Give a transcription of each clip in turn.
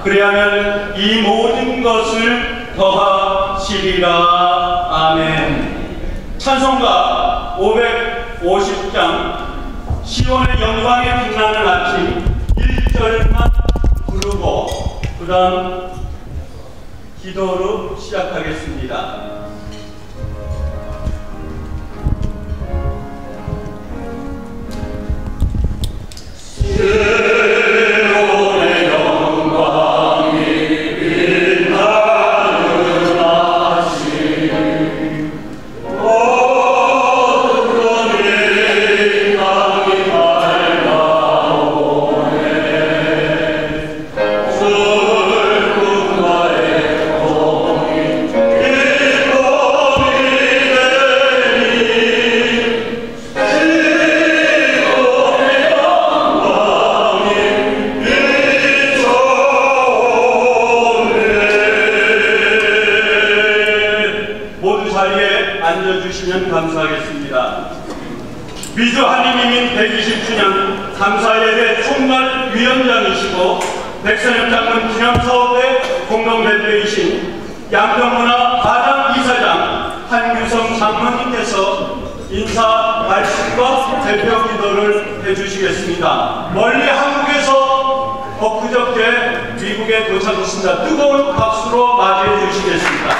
그리하면 이 모든 것을 더하시리라. 아멘. 찬송가 550장 시온의 영광에 빛나는 아침 1절만 부르고 그 다음 기도로 시작하겠습니다. 앉아주시면 감사하겠습니다. 미주 하느님인 120주년 감사예배 총괄위원장이시고 백선엽 장군 기념사업회 공동대표이신 양평문화 가장 이사장 한규성 장로님께서 인사 말씀과 대표 기도를 해주시겠습니다. 멀리 한국에서 엊그저께 미국에 도착했습니다. 뜨거운 박수로 맞이해 주시겠습니다.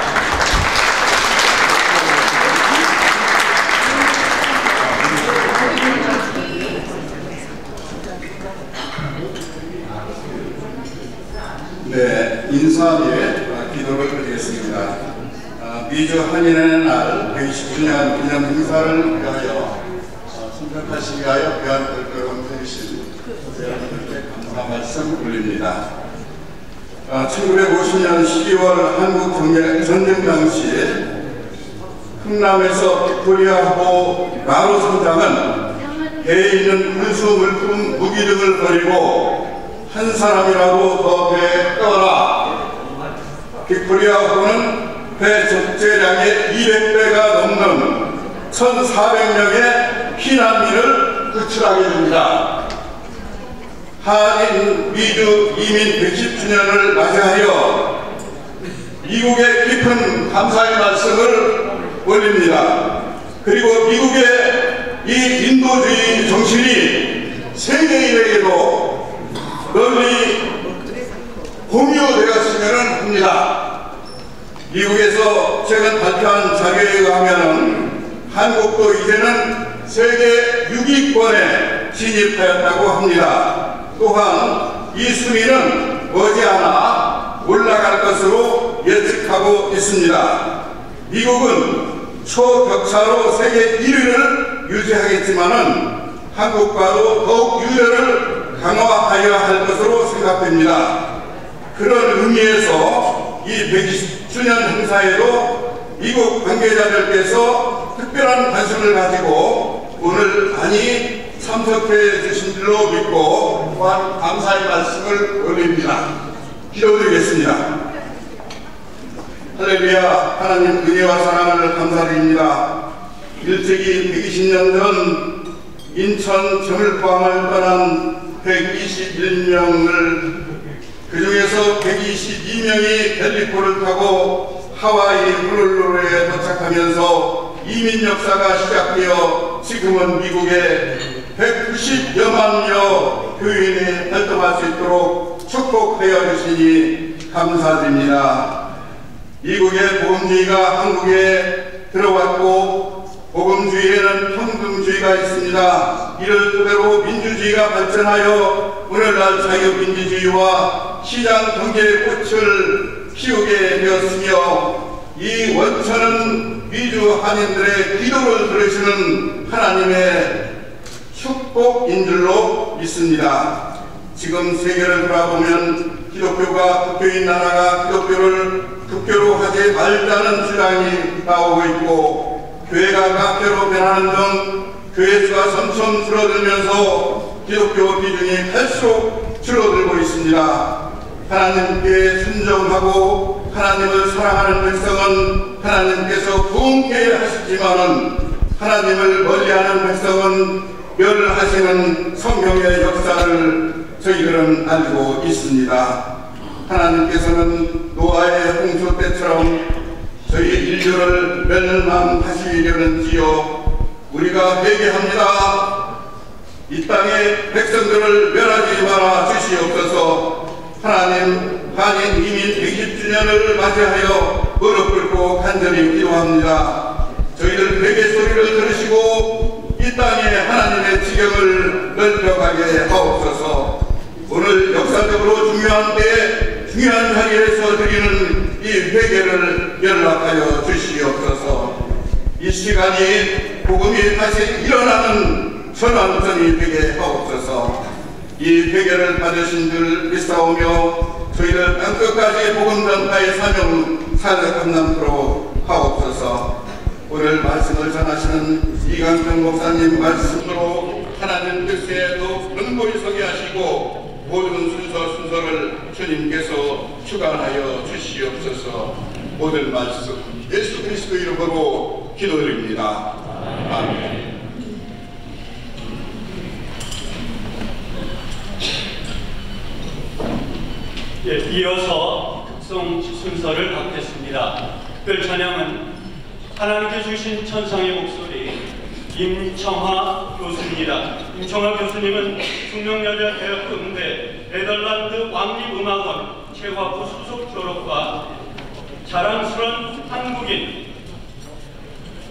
네, 인사 뒤에 기도를 드리겠습니다. 미주 한인의 날 120주년 기념 행사를 위하여 참석하시기 위하여 귀한 별표를 해주신 여러분들께 감사 말씀 올립니다. 1950년 12월 한국 전쟁 당시 흥남에서 빅토리아호 마루 선장은 배에 있는 군수 물품 무기 등을 버리고 한 사람이라도 더 배에 떠라. 빅토리아호는 배 적재량의 200배가 넘는 1,400명의 피난민을 구출하게 됩니다. 한인 미주 이민 110주년을 맞이하여 미국의 깊은 감사의 말씀을 올립니다. 그리고 미국의 이 인도주의 정신이 세계인에게도 널리 공유되었으면 합니다. 미국에서 최근 발표한 자료에 의하면 한국도 이제는 세계 6위권에 진입하였다고 합니다. 또한 이 순위는 머지않아 올라갈 것으로 예측하고 있습니다. 미국은 초격차로 세계 1위를 유지하겠지만은 한국과도 더욱 유대를 강화하여야 할 것으로 생각됩니다. 그런 의미에서 이 120주년 행사에도 미국 관계자들께서 특별한 관심을 가지고 오늘 많이 참석해 주신 줄로 믿고 또한 감사의 말씀을 올립니다. 기도드리겠습니다. 할렐루야. 하나님 은혜와 사랑을 감사드립니다. 일제기 120년 전 인천 저물포항을 떠난 121명을 그 중에서 122명이 갤리포를 타고 하와이 호놀룰루에 도착하면서 이민 역사가 시작되어 지금은 미국에 190여만여 교인이 활동할 수 있도록 축복하여 주시니 감사드립니다. 미국의 복음주의가 한국에 들어왔고 복음주의에는 평등주의가 있습니다. 이를 토대로 민주주의가 발전하여 오늘날 자유민주주의와 시장 경제의 꽃을 피우게 되었으며 이 원천은 미주 한인들의 기도를 들으시는 하나님의 축복인 줄로 믿습니다. 지금 세계를 돌아보면 기독교가 국교인 나라가 기독교를 국교로 하지 말자는 주장이 나오고 있고 교회가 가교로 변하는 등 교회 수가 점점 줄어들면서 기독교 비중이 갈수록 줄어들고 있습니다. 하나님께 순종하고 하나님을 사랑하는 백성은 하나님께서 부흥케 하시지만은 하나님을 멀리하는 백성은 멸하시는 성경의 역사를 저희들은 알고 있습니다. 하나님께서는 노아의 홍수 때처럼 저희 인류를 멸망하시려는지요. 우리가 회개합니다. 이 땅의 백성들을 멸하지 말아 주시옵소서. 하나님, 한인 이민 120주년을 맞이하여 무릎 꿇고 간절히 기도합니다. 저희들 회개 소리를 들으시고 이 땅에 하나님의 지경을 넓혀가게 하옵소서. 오늘 역사적으로 중요한 때에 중요한 자리에서 드리는 이 회개를 연락하여 주시옵소서. 이 시간이 복음이 다시 일어나는 전환선이 되게 하옵소서. 이 회개를 받으신 줄 믿사오며 저희를 땅끝까지 복음 전파의 사명 사역함 남도록 하옵소서. 오늘 말씀을 전하시는 이강정 목사님 말씀으로 하나님 뜻에 더 근고히 서게 하시고 모든 순서를 주님께서 주관하여 주시옵소서. 모든 말씀 예수 그리스도 이름으로 기도드립니다. 아멘. 예, 이어서 특송 순서를 갖겠습니다. 특별 찬양은 하나님께 주신 천상의 목소리 임청하 교수입니다. 임청하 교수님은 숙명여자대학교인대 네덜란드 왕립음악원 체화부 수석 졸업과 자랑스러운 한국인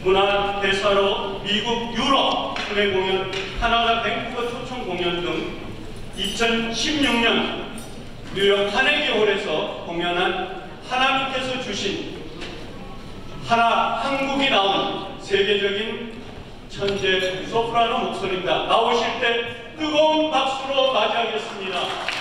문화대사로 미국, 유럽 순회 공연, 카나다 밴쿠버 초청 공연 등 2016년 뉴욕 카네기홀에서 공연한 하나님께서 주신 하나 한국이 나온 세계적인 천재 소프라노 목소리입니다. 나오실 때 뜨거운 박수로 맞이하겠습니다.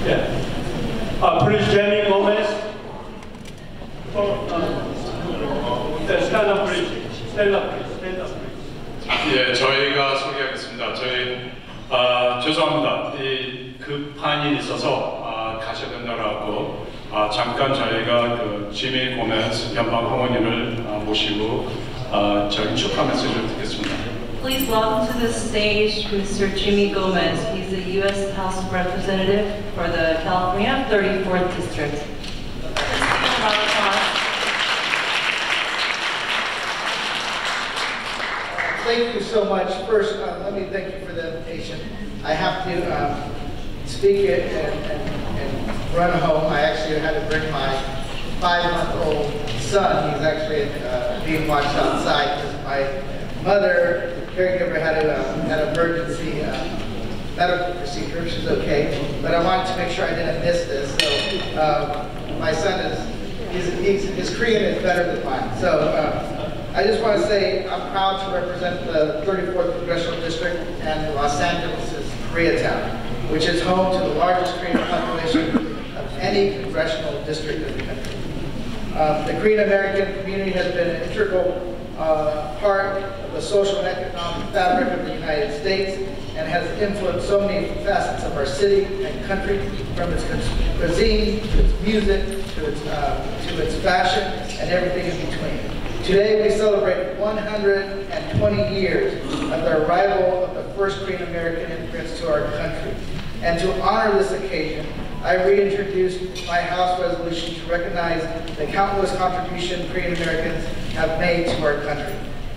Yeah. Please, Jamie Gomez. Stand up, please. Stand up, please. Stand up, please. 예, 저희가 소개하겠습니다. 저희 죄송합니다. 이 급한 일이 있어서 가셔야 된다고 잠깐 저희가 그 지미 고메스 연방 홍원님을 모시고 저희 축하 메시지를 듣겠습니다. Please welcome to the stage Mr. Jimmy Gomez. He's the U.S. House of Representative for the California 34th District. Let's give him a round of applause. Thank you so much. First, let me thank you for the invitation. I have to speak it and run home. I actually had to bring my 5-month-old son. He's actually being watched outside because my mother, the caregiver, had an emergency medical procedure. She's okay, but I wanted to make sure I didn't miss this. So my son his Korean is better than mine. So. I just want to say I'm proud to represent the 34th Congressional District and Los Angeles' Koreatown, which is home to the largest Korean population of any congressional district in the country. The Korean American community has been an integral part of the social and economic fabric of the United States and has influenced so many facets of our city and country, from its cuisine to its music to its fashion and everything in between. Today we celebrate 120 years of the arrival of the first Korean American immigrants to our country. And to honor this occasion, I reintroduced my House resolution to recognize the countless contributions Korean Americans have made to our country.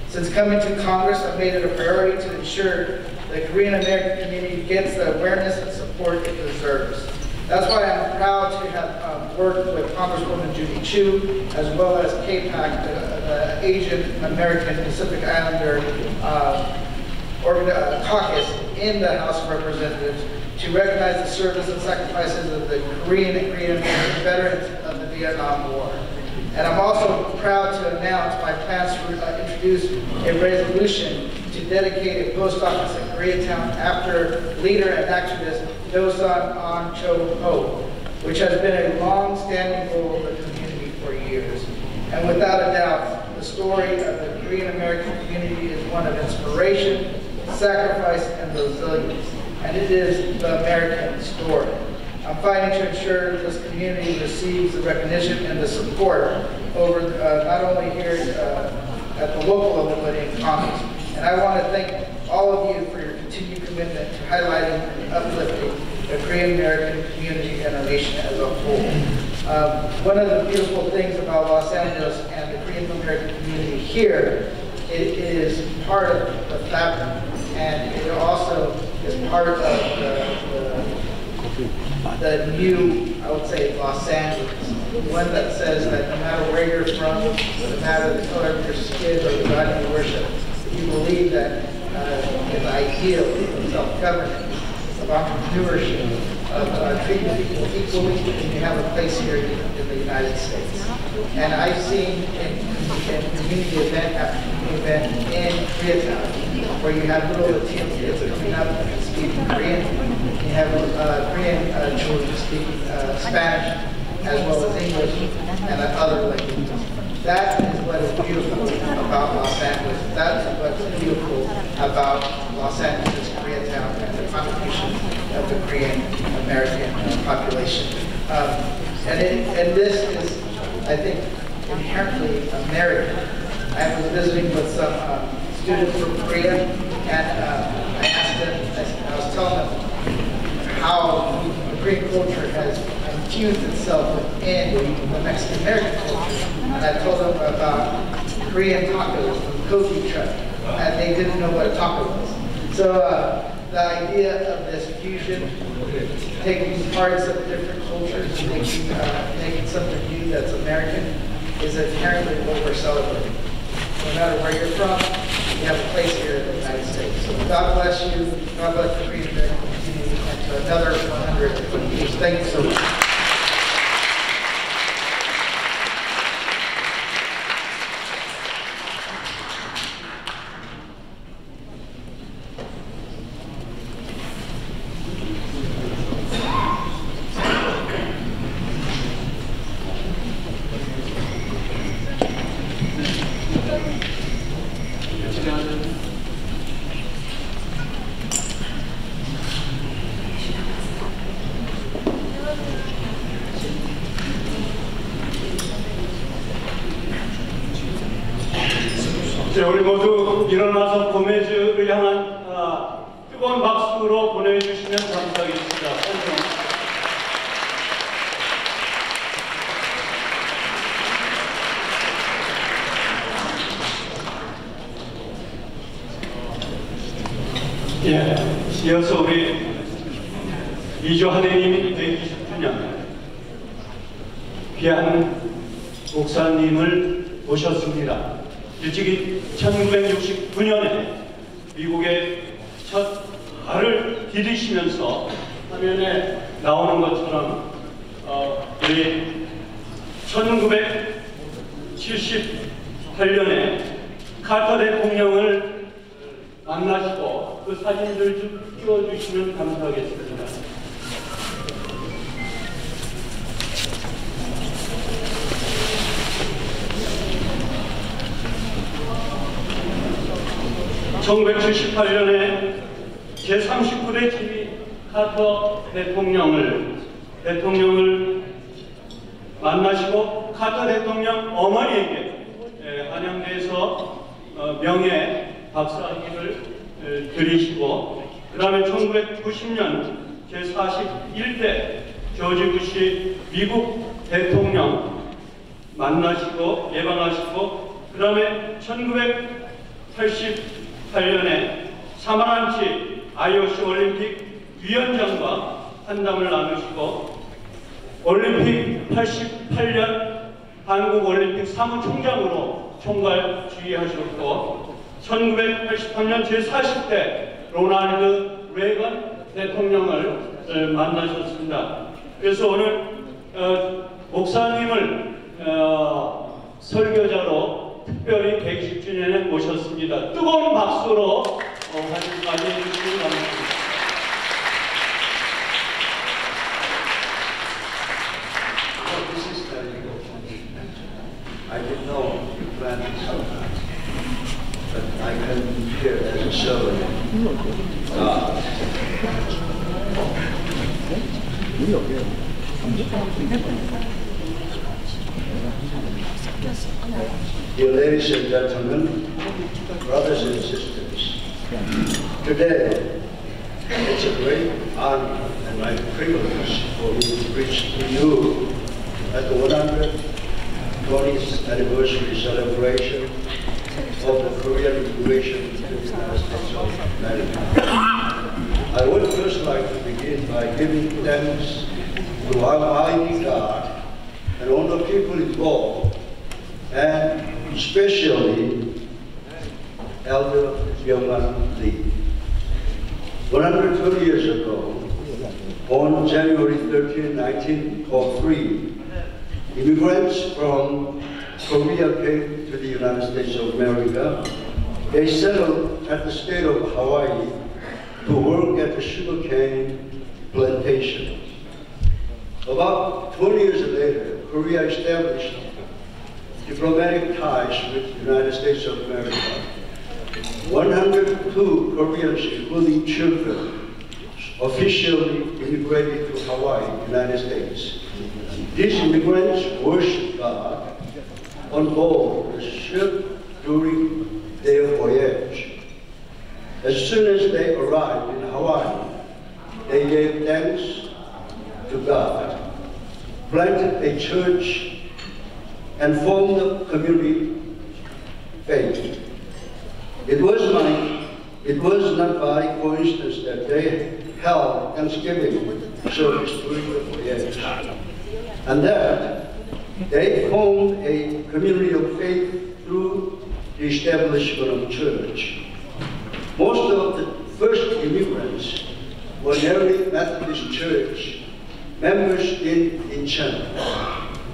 Since coming to Congress, I've made it a priority to ensure the Korean American community gets the awareness and support it deserves. That's why I'm proud to have worked with Congresswoman Judy Chu, as well as KPAC, the Asian American Pacific Islander caucus in the House of Representatives, to recognize the service and sacrifices of the Korean and Korean American veterans of the Vietnam War. And I'm also proud to announce my plans to introduce a resolution to dedicate a post office in Koreatown after leader and activist Do-san Ahn Cho-ho, which has been a long-standing goal of the community for years. And without a doubt, the story of the Korean American community is one of inspiration, sacrifice, and resilience. And it is the American story. I'm fighting to ensure this community receives the recognition and the support over not only here at the local level, but in Congress. And I want to thank all of you for your continued commitment to highlighting and uplifting the Korean American community and our nation as a whole. One of the beautiful things about Los Angeles and the Korean American community here, it is part of the fabric, and it also is part of the new, I would say, Los Angeles. One that says that no matter where you're from, no matter the color of your skin or the God you worship, you believe that the ideal of self-governance, of entrepreneurship, of treating people equally, and you have a place here in the United States. And I've seen in community event after community event in Koreatown, where you have little Latino kids coming up and speaking Korean, you have Korean children speaking Spanish, as well as English and other languages. That is what is beautiful about Los Angeles. That's what's beautiful about Los Angeles, Koreatown, and the contribution of the Korean American population. And this is, I think, inherently American. I was visiting with some students from Korea, and I asked them, I was telling them how the Korean culture has infused itself within the Mexican American culture. And I told them about Korean tacos from Kofi truck, and they didn't know what a taco was. So the idea of this fusion, taking parts of different cultures and making something new that's American, is inherently what we're celebrating. No matter where you're from, you have a place here in the United States. So God bless you. God bless the Korean American community, and to another 120 years. Thank you so much. 자, 우리 모두 일어나서 고메즈를 향한 뜨거운 박수로 보내주시면 감사하겠습니다. 예, 이어서 우리 미주 하느님이 120주년 귀한 목사님을 모셨습니다. 일찍이 1969년에 미국의 첫 발을 디디시면서 화면에 나오는 것처럼 우리 1978년에 카터 대통령을 만나시고 그 사진들 좀 띄워주시면 감사하겠습니다. (1978년에) 제39대 지미 카터 대통령을 만나시고 카터 대통령 어머니에게 한양대에서 명예 박사학위를 드리시고, 그 다음에 1990년 제41대 조지 부시 미국 대통령 만나시고 예방하시고, 그 다음에 1988년에 사마란치 IOC 올림픽 위원장과 한담을 나누시고, 올림픽 88년 한국 올림픽 사무총장으로 총괄 지휘하셨고, 1983년 제40대 로널드 레이건 대통령을 만나셨습니다. 그래서 오늘 목사님을 설교자로 특별히 120주년에 모셨습니다. 뜨거운 박수로 맞이해 주시기 바랍니다. I didn't know you planned it so much, but I come here as a servant of God. Dear ladies and gentlemen, brothers and sisters, today it's a great honor and my privilege for me to preach to you at the 120th anniversary celebration of the Korean immigration to the United States of America. I would first like to begin by giving thanks to Almighty God and all the people involved, and especially Elder Byung-man Lee. 120 years ago, on January 13, 1903, immigrants from Korea came to the United States of America. They settled at the state of Hawaii to work at the sugarcane plantation. About 20 years later, Korea established diplomatic ties with the United States of America. 102 Koreans, including children, officially immigrated to Hawaii, United States. These immigrants worshiped God on board the ship during their voyage. As soon as they arrived in Hawaii, they gave thanks to God, planted a church, and formed a community faith. It was not by coincidence that they held Thanksgiving service during the voyage, and that they formed a community of faith through the establishment of church. Most of the first immigrants were Mary Methodist Church members in Incheon,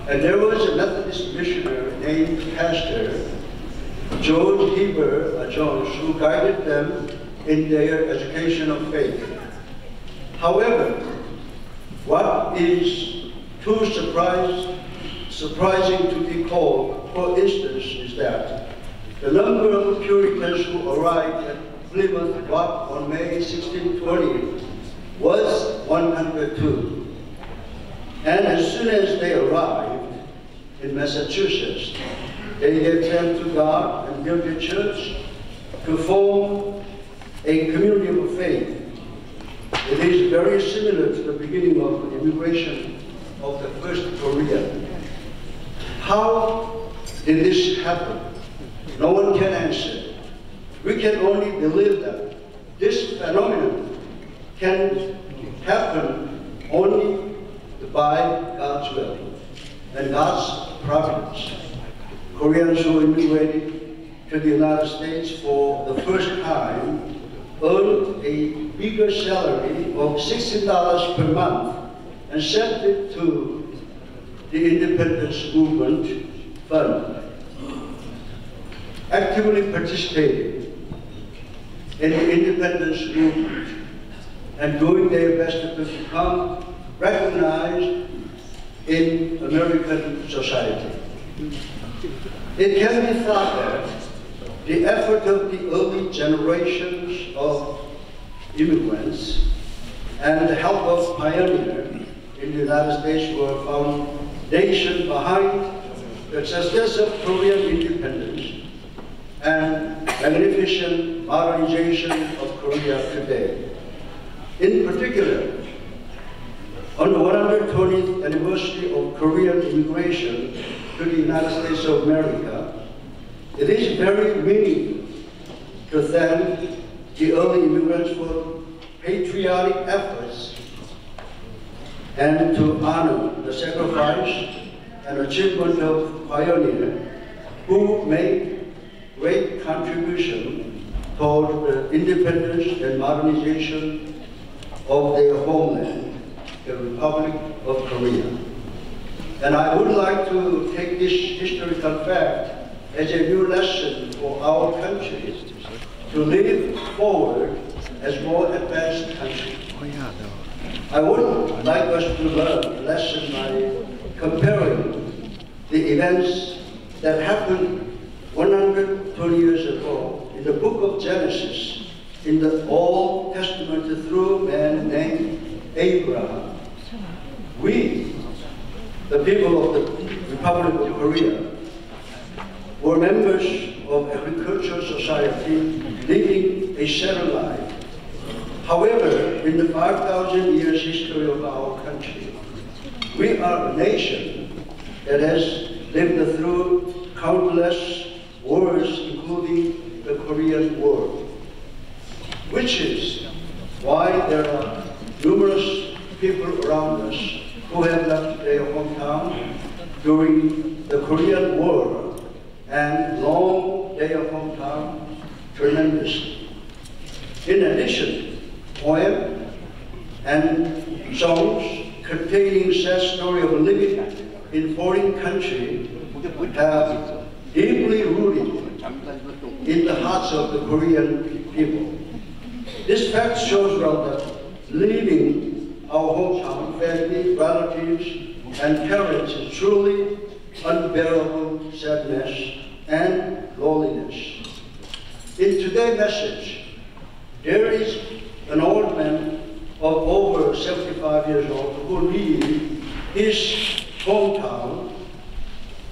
and there was a Methodist missionary named Pastor George Heber Jones who guided them in their education of faith. However, what is too surprising to be called, for instance, is that the number of Puritans who arrived at Plymouth Rock on May 1620 was 102. And as soon as they arrived in Massachusetts, they gave thanks to God and and built a church to form a community of faith. It is very similar to the beginning of the immigration of the first Korean. How did this happen? No one can answer. We can only believe that this phenomenon can happen only by God's will and God's providence. Koreans who immigrated to the United States for the first time earned a bigger salary of $60 per month and sent it to the Independence Movement Fund, actively participating in the independence movement and doing their best to become recognized in American society. It can be thought that the effort of the early generations of immigrants and the help of pioneers in the United States were foundation behind the success of Korean independence and magnificent modernization of Korea today. In particular, on the 120th anniversary of Korean immigration to the United States of America, it is very meaningful to thank the early immigrants for patriotic efforts and to honor the sacrifice and achievement of pioneers who made great contribution toward the independence and modernization of their homeland, the Republic of Korea. And I would like to take this historical fact as a new lesson for our country to live forward as more advanced country. I would like us to learn a lesson by comparing the events that happened 120 years ago in the book of Genesis in the Old Testament through a man named Abraham. We, the people of the Republic of Korea, were members of agricultural society living a settled life. However, in the 5,000 years history of our country, we are a nation that has lived through countless wars, including the Korean War, which is why there are numerous people around us who have left their hometown during the Korean War and long their hometown tremendously. In addition, poems and songs containing sad story of living in foreign country have deeply rooted in the hearts of the Korean people. This fact shows well that leaving our hometown, family, relatives, and parents is truly unbearable sadness and loneliness. In today's message, there is an old man of over 75 years old who leaves his hometown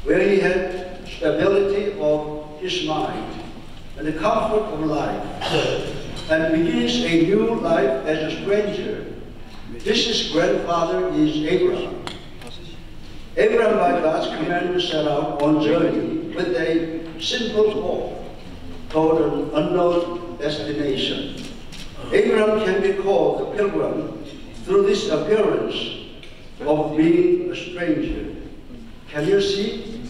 where he had stability of his mind and the comfort of life and begins a new life as a stranger. This grandfather is Abraham. Abraham, by God's command, set out on journey with a simple hope toward an unknown destination. Abraham can be called a pilgrim through this appearance of being a stranger. Can you see?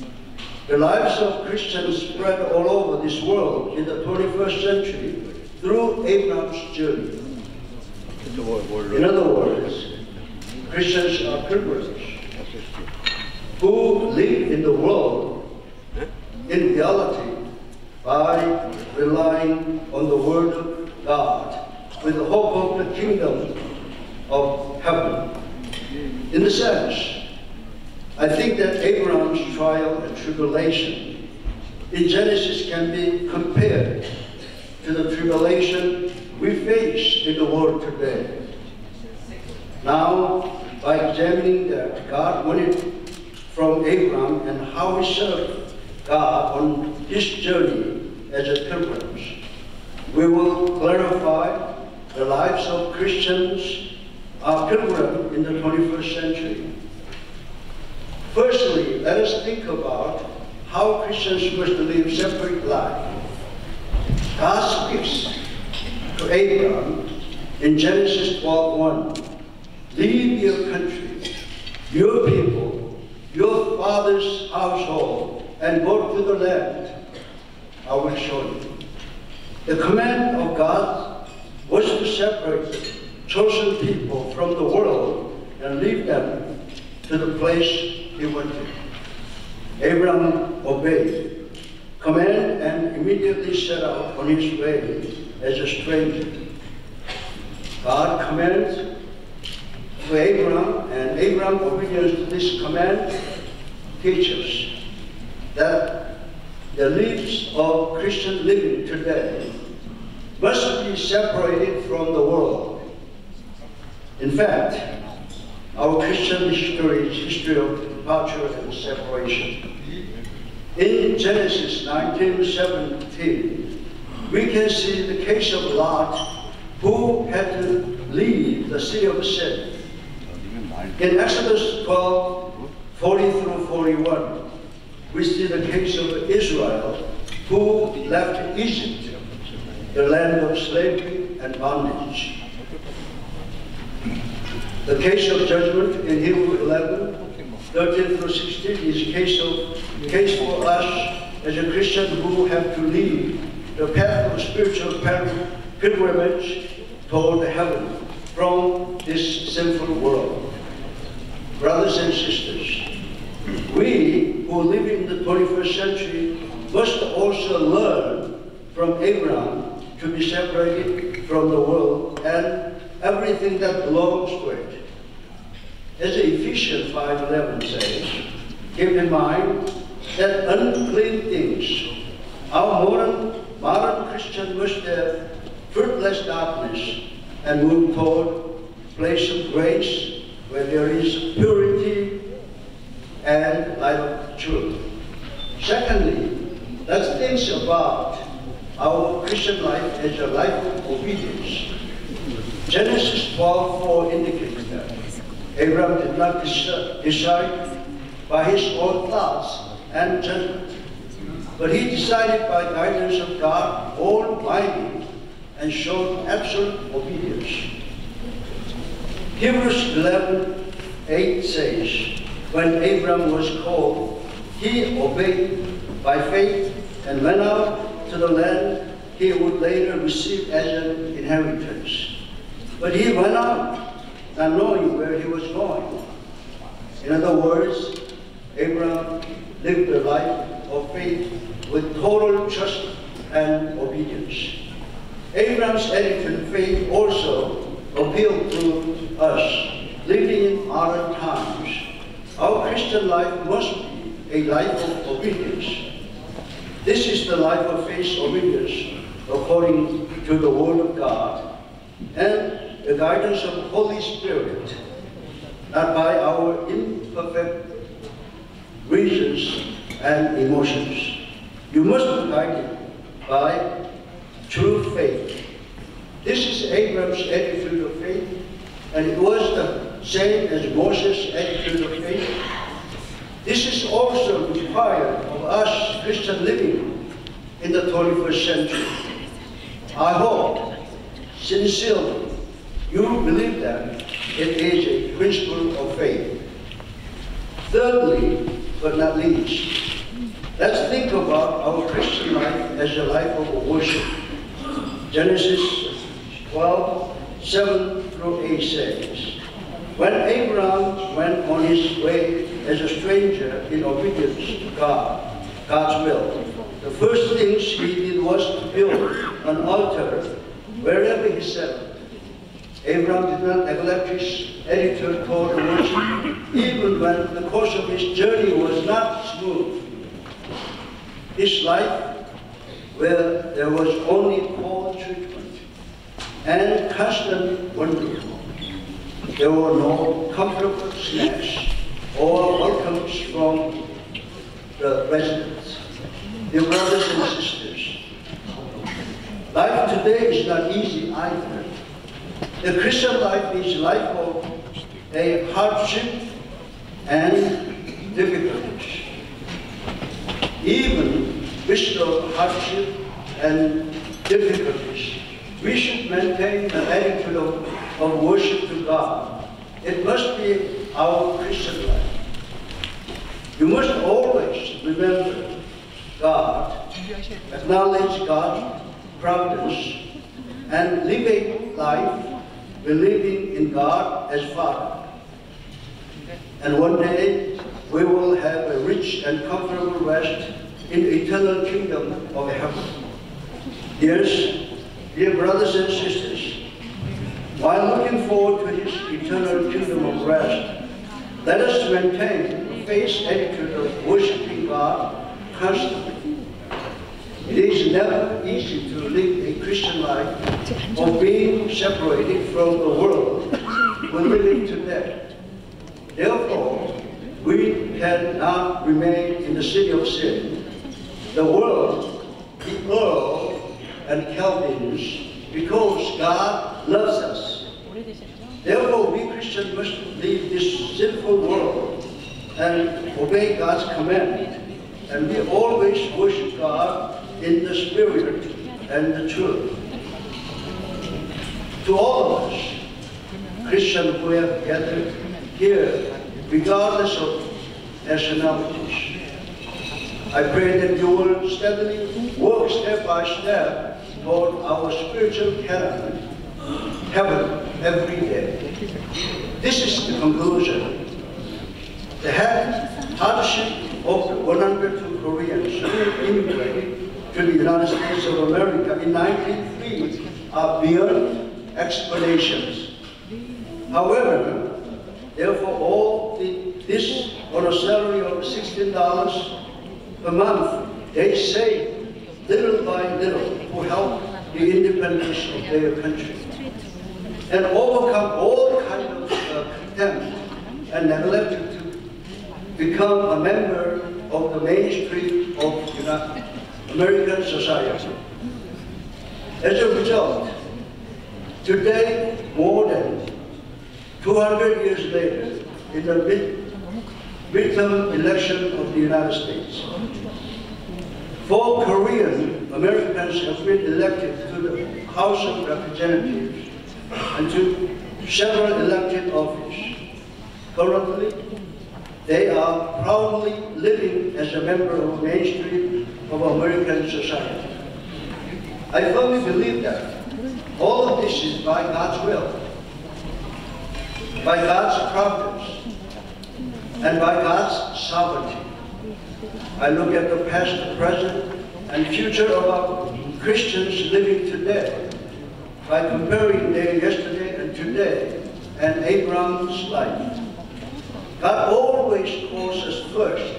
The lives of Christians spread all over this world in the 21st century through Abraham's journey. In other words, Christians are pilgrims who live in the world in reality by relying on the Word of God with the hope of the kingdom of heaven. In a sense, I think that Abraham's trial and tribulation in Genesis can be compared to the tribulation we face in the world today. Now, by examining that God wanted from Abraham and how he served God on his journey as a pilgrims. We will clarify the lives of Christians, pilgrims in the 21st century. Firstly, let us think about how Christians must live separate lives. God speaks to Abraham in Genesis 12:1. Leave your country, your people, your father's household, and go to the land I will show you. The command of God was to separate chosen people from the world and lead them to the place he wanted. Abraham obeyed command and immediately set out on his way as a stranger. God commands to Abraham, and Abraham's obedience to this command teaches that the lives of Christian living today must be separated from the world. In fact, our Christian history is history of departure and separation. In Genesis 19:17, we can see the case of Lot, who had to leave the city of sin. In Exodus 12:40-41, we see the case of Israel, who left Egypt, the land of slavery and bondage. The case of judgment in Hebrew 11:13-16 is a case for us as a Christian who have to leave the path of spiritual pilgrimage toward heaven from this sinful world. Brothers and sisters, we who live in the 21st century must also learn from Abraham to be separated from the world and everything that belongs to it. As Ephesians 5:11 says, keep in mind that unclean things, our modern Christian must have fruitless darkness and move toward a place of grace where there is purity and light of truth. Secondly, let's think about our Christian life as a life of obedience. Genesis 12:4 indicates that Abraham did not decide by his own thoughts and judgment, but he decided by guidance of God Almighty and showed absolute obedience. Hebrews 11:8 says, when Abraham was called, he obeyed by faith and went out to the land he would later receive as an inheritance. But he went out not knowing where he was going. In other words, Abraham lived a life of faith with total trust and obedience. Abraham's attitude of faith also appealed to us living in modern times. Our Christian life must be a life of obedience. This is the life of faith obedience according to the Word of God and the guidance of the Holy Spirit, not by our imperfect reasons and emotions. You must be guided by true faith. This is Abraham's attitude of faith, and it was the same as Moses' attitude of faith. This is also required of us Christian living in the 21st century. I hope, sincerely, you believe that it is a principle of faith. Thirdly, but not least, let's think about our Christian life as a life of worship. Genesis 12:7-8 says, when Abraham went on his way as a stranger in obedience to God's will, the first things he did was to build an altar wherever he settled. Abraham did not neglect his attitude toward worship, even when the course of his journey was not smooth. His life, where there was only poor treatment and constant wandering, there were no comfortable snacks or welcomes from the residents. Dear brothers and sisters, Life today is not easy either. The Christian life is life of a hardship and difficulties. Even with the hardship and difficulties, we should maintain the attitude of worship to God. It must be our Christian life. You must always remember God, acknowledge God's providence, and live a life believing in God as Father. And one day, we will have a rich and comfortable rest in the eternal kingdom of heaven. Yes, dear brothers and sisters, while looking forward to His eternal kingdom of rest, let us maintain a faith attitude of worshiping God constantly. It is never easy to live a Christian life of being separated from the world when living today. Therefore, we cannot remain in the city of sin, the world, the Earl, and Calvinists, because God loves us. Therefore, we Christians must leave this sinful world and obey God's command, and we always worship God in the Spirit and the truth. To all of us, Christians who have gathered here, regardless of nationalities, I pray that you will steadily work step by step toward our spiritual heaven every day. This is the conclusion. The hardship of the 102 Koreans who immigrated to the United States of America in 1903 are beyond explanations. However, therefore, all this on a salary of $16 per month, they save little by little to help the independence of their country and overcome all kinds of contempt and neglected to become a member of the mainstream of American society. As a result, today, more than 200 years later, in the midterm election of the United States, 4 Korean Americans have been elected to the House of Representatives and to several elected offices. Currently, they are proudly living as a member of the mainstream of American society. I firmly believe that all of this is by God's will, by God's providence, and by God's sovereignty. I look at the past, present, and future of our Christians living today by comparing their yesterday and today and Abraham's life. God always calls us first.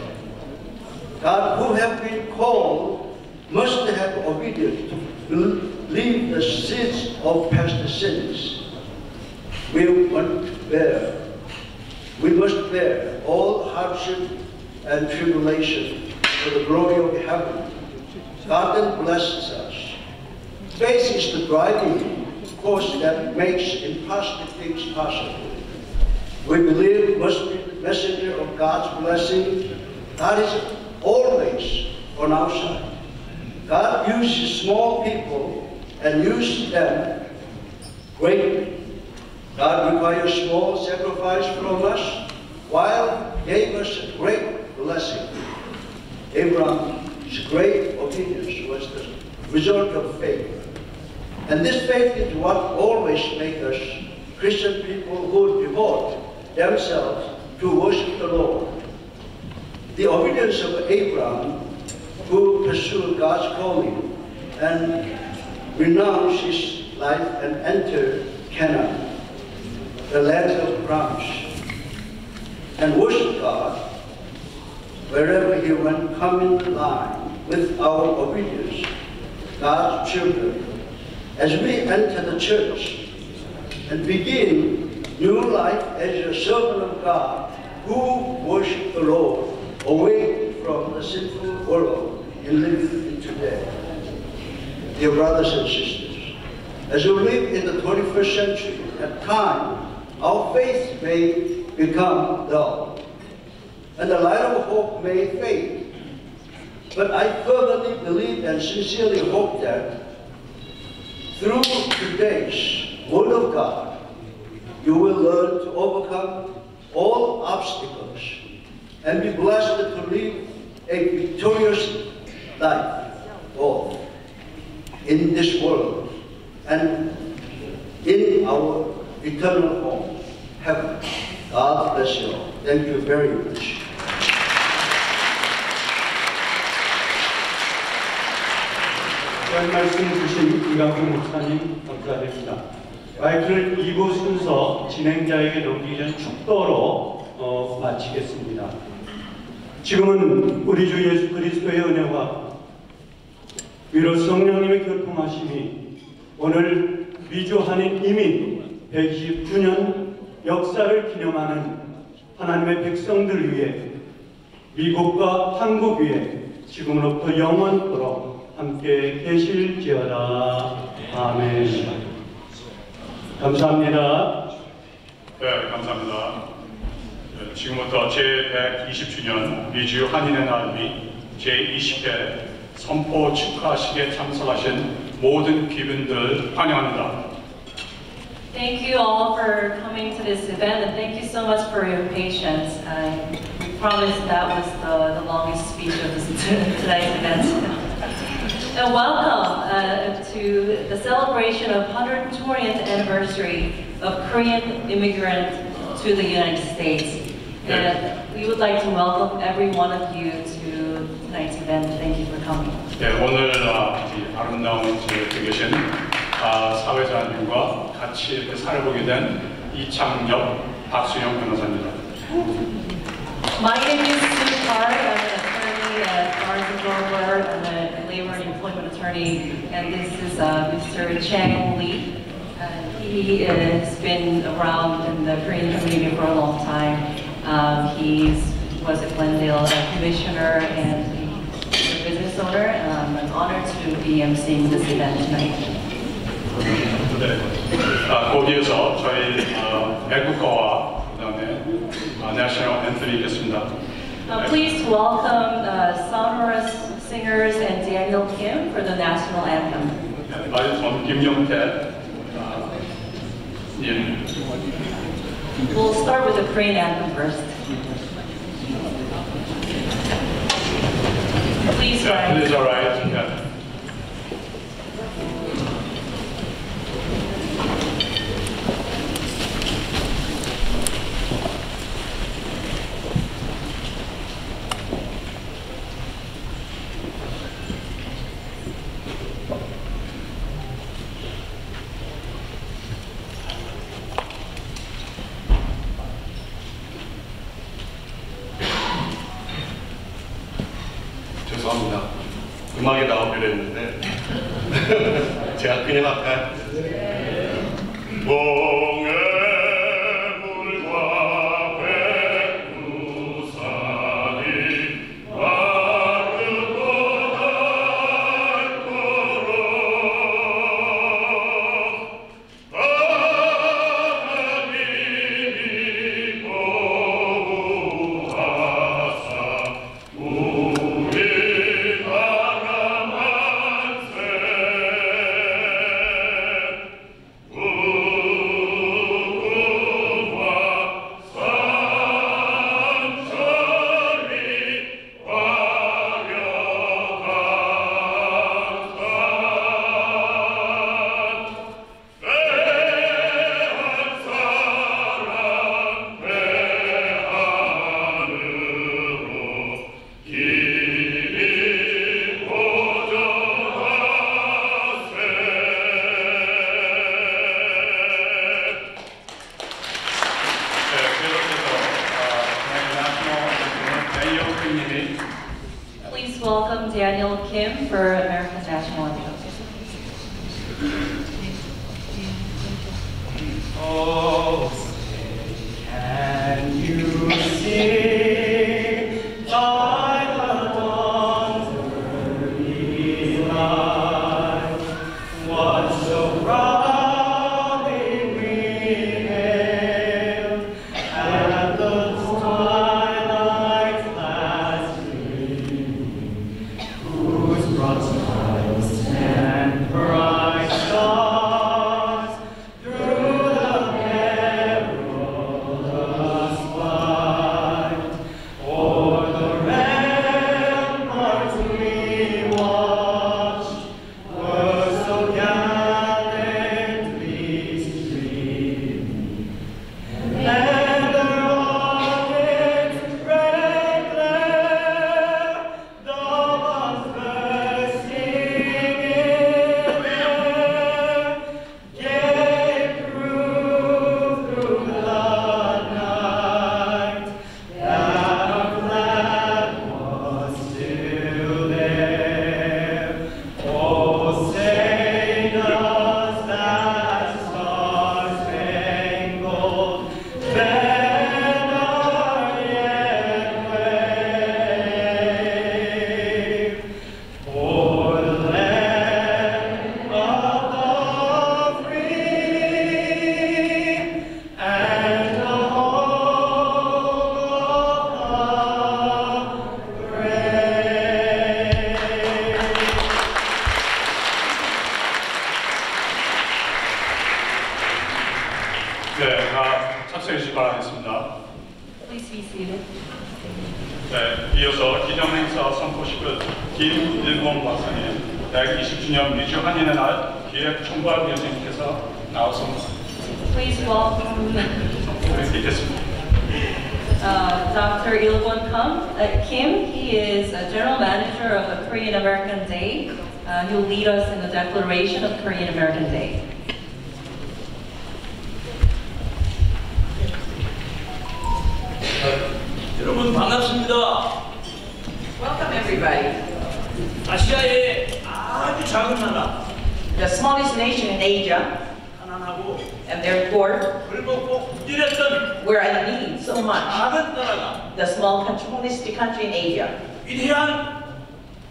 God, who have been called, must have obedience to leave the seeds of past sins. We must bear all hardship and tribulation for the glory of heaven. God then blesses us. Faith is the driving force that makes impossible things possible. We believe must be the messenger of God's blessing. God is always on our side. God uses small people and uses them greatly. God requires small sacrifice from us, while gave us a great blessing. Abraham's great obedience was the result of faith. And this faith is what always makes us Christian people who devote themselves to worship the Lord. The obedience of Abraham, who pursued God's calling and renounced his life and entered Canaan, the land of promise, and worship God wherever he went, come in line with our obedience, God's children. As we enter the church and begin new life as a servant of God who worship the Lord away from the sinful world in living today. dear brothers and sisters, as we live in the 21st century, at times our faith may become dull, and the light of hope may fade. But I fervently believe and sincerely hope that through today's Word of God, you will learn to overcome all obstacles and be blessed to live a victorious life, both in this world and in our eternal home, heaven. God bless you all. Thank you very much. 귀한 말씀 주신 이강수 목사님 감사드립니다. 마이크를 2부 순서 진행자에게 넘기기 전 축도로 마치겠습니다. 지금은 우리 주 예수 그리스도의 은혜와 위로 성령님의 교통하심이 오늘 미주 한인 이민 129년 역사를 기념하는 하나님의 백성들 위해 미국과 한국 위해 지금으로부터 영원토록 함께 계실지어다. 아멘. 감사합니다. 네, 감사합니다. 네, 지금부터 제120주년 미주 한인의 날 및 제20회 선포 축하식에 참석하신 모든 귀빈들 환영합니다. Thank you all for coming to this event, and thank you so much for your patience. We promised that was the longest speech of today's event. And welcome to the celebration of 120th anniversary of Korean immigrant to the United States. And we would like to welcome every one of you to tonight's event. Thank you for coming. 네, 오늘 아름다운 집에 계신 사회자님과 같이 이렇게 살아보게 된 이창엽, 박수영 변호사입니다. My name is Sue Park. I'm an attorney at Barnes & Noble. I'm a labor and employment attorney, and this is Mr. Chang Lee. He has been around in the Korean community for a long time. He was a Glendale commissioner and a business owner, and I'm honored to be emceeing this event tonight. 네, 거기에서 저희 애국가와 그다음에 내셔널 앤서니 있겠습니다. Please welcome sonorous singers and Daniel Kim for the national anthem. 전 김영태 님. We'll start with the Korean anthem first. Please rise. Please rise. Yeah. 죄송합니다. 음악에 나오기로 했는데 제가 그냥 할까요? 몽해물과 백두산이 마르고 닳도록 하나님이 보호하사 우리 Please welcome Daniel Kim for American National Anthem. Oh, can you see by the dawn's early light Please be seated. 네, 이어서 기념행사 선포식을 김일권 박사님, 120주년 미주 한인의 날 기획 총괄위원님께서 나왔습니다. Please welcome 있겠습니다. Dr. Il-kwon Kim. He is a general manager of the Korean American Day. He will lead us in the declaration of Korean American Day. 여러분 반갑습니다. Welcome everybody. 아시아의 아주 작은 나라, The smallest nation in Asia, 가난하고 and they're poor, 굴복고 굶주렸던 we're in need so much. 작은 나라가 The smallest country in Asia. 위대한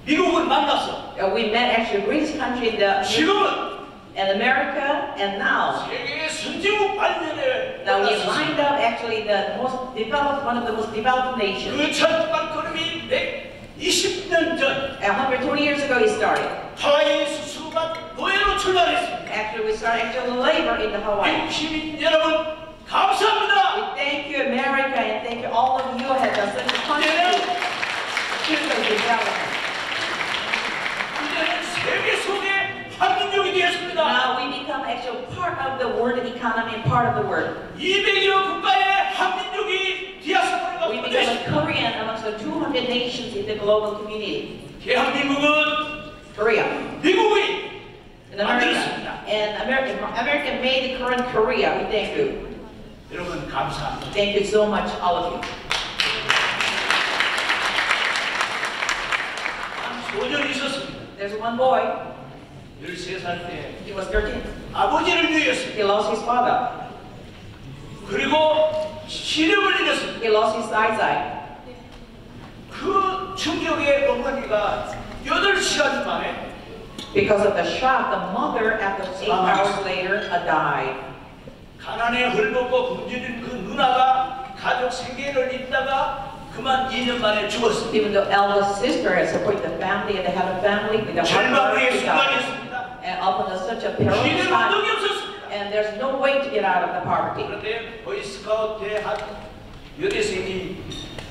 미국을 만났어. We met actually the greatest country 지금은 in America, and now 세계 선진국 발전에 we lined up actually the most developed, one of the most developed nations. 그 첫 발걸음이 120년 전 120 years ago, he started. 하와이에서 수박 노예로 출발했습니다. Actually, we started actual labor in the Hawaii. 미국 시민 여러분 감사합니다. We thank you, America, and thank you all of you have done such a contribution to the development. 이제는 세계 속의 한민족이 되었습니다. Now we become actual part of the world economy and part of the world. 200여 국가의 한민족이 디아스포라가 We become a 되었습니다. Korean amongst the 200 nations in the global community. 대한민국은 Korea. 미국이 In America. And America made the current Korea. We thank you. 여러분 감사합니다. Thank you so much, all of you. 한 소년이 있었습니다. There's one boy. 13살 때 He was 13. 아버지를 잃었습니다. He lost his father. 그리고 시력을 잃었습니다. He lost his eyesight. 그 충격에 어머니가 8시간 만에 Because of the shock, the mother, after 8 hours later, died. 가난에 헐벗고 굶주린 그 누나가 가족 생계를 잇다가 그만 2년 만에 죽었습니다. Even the eldest sister had supported the family and they had a family with a 절망의 he died. 순간이었습니다. And up on such a perilous 길에 time, 운동이 없었습니다. and there's no way to get out of the poverty. 그런데 보이스카우트 대한 여대생이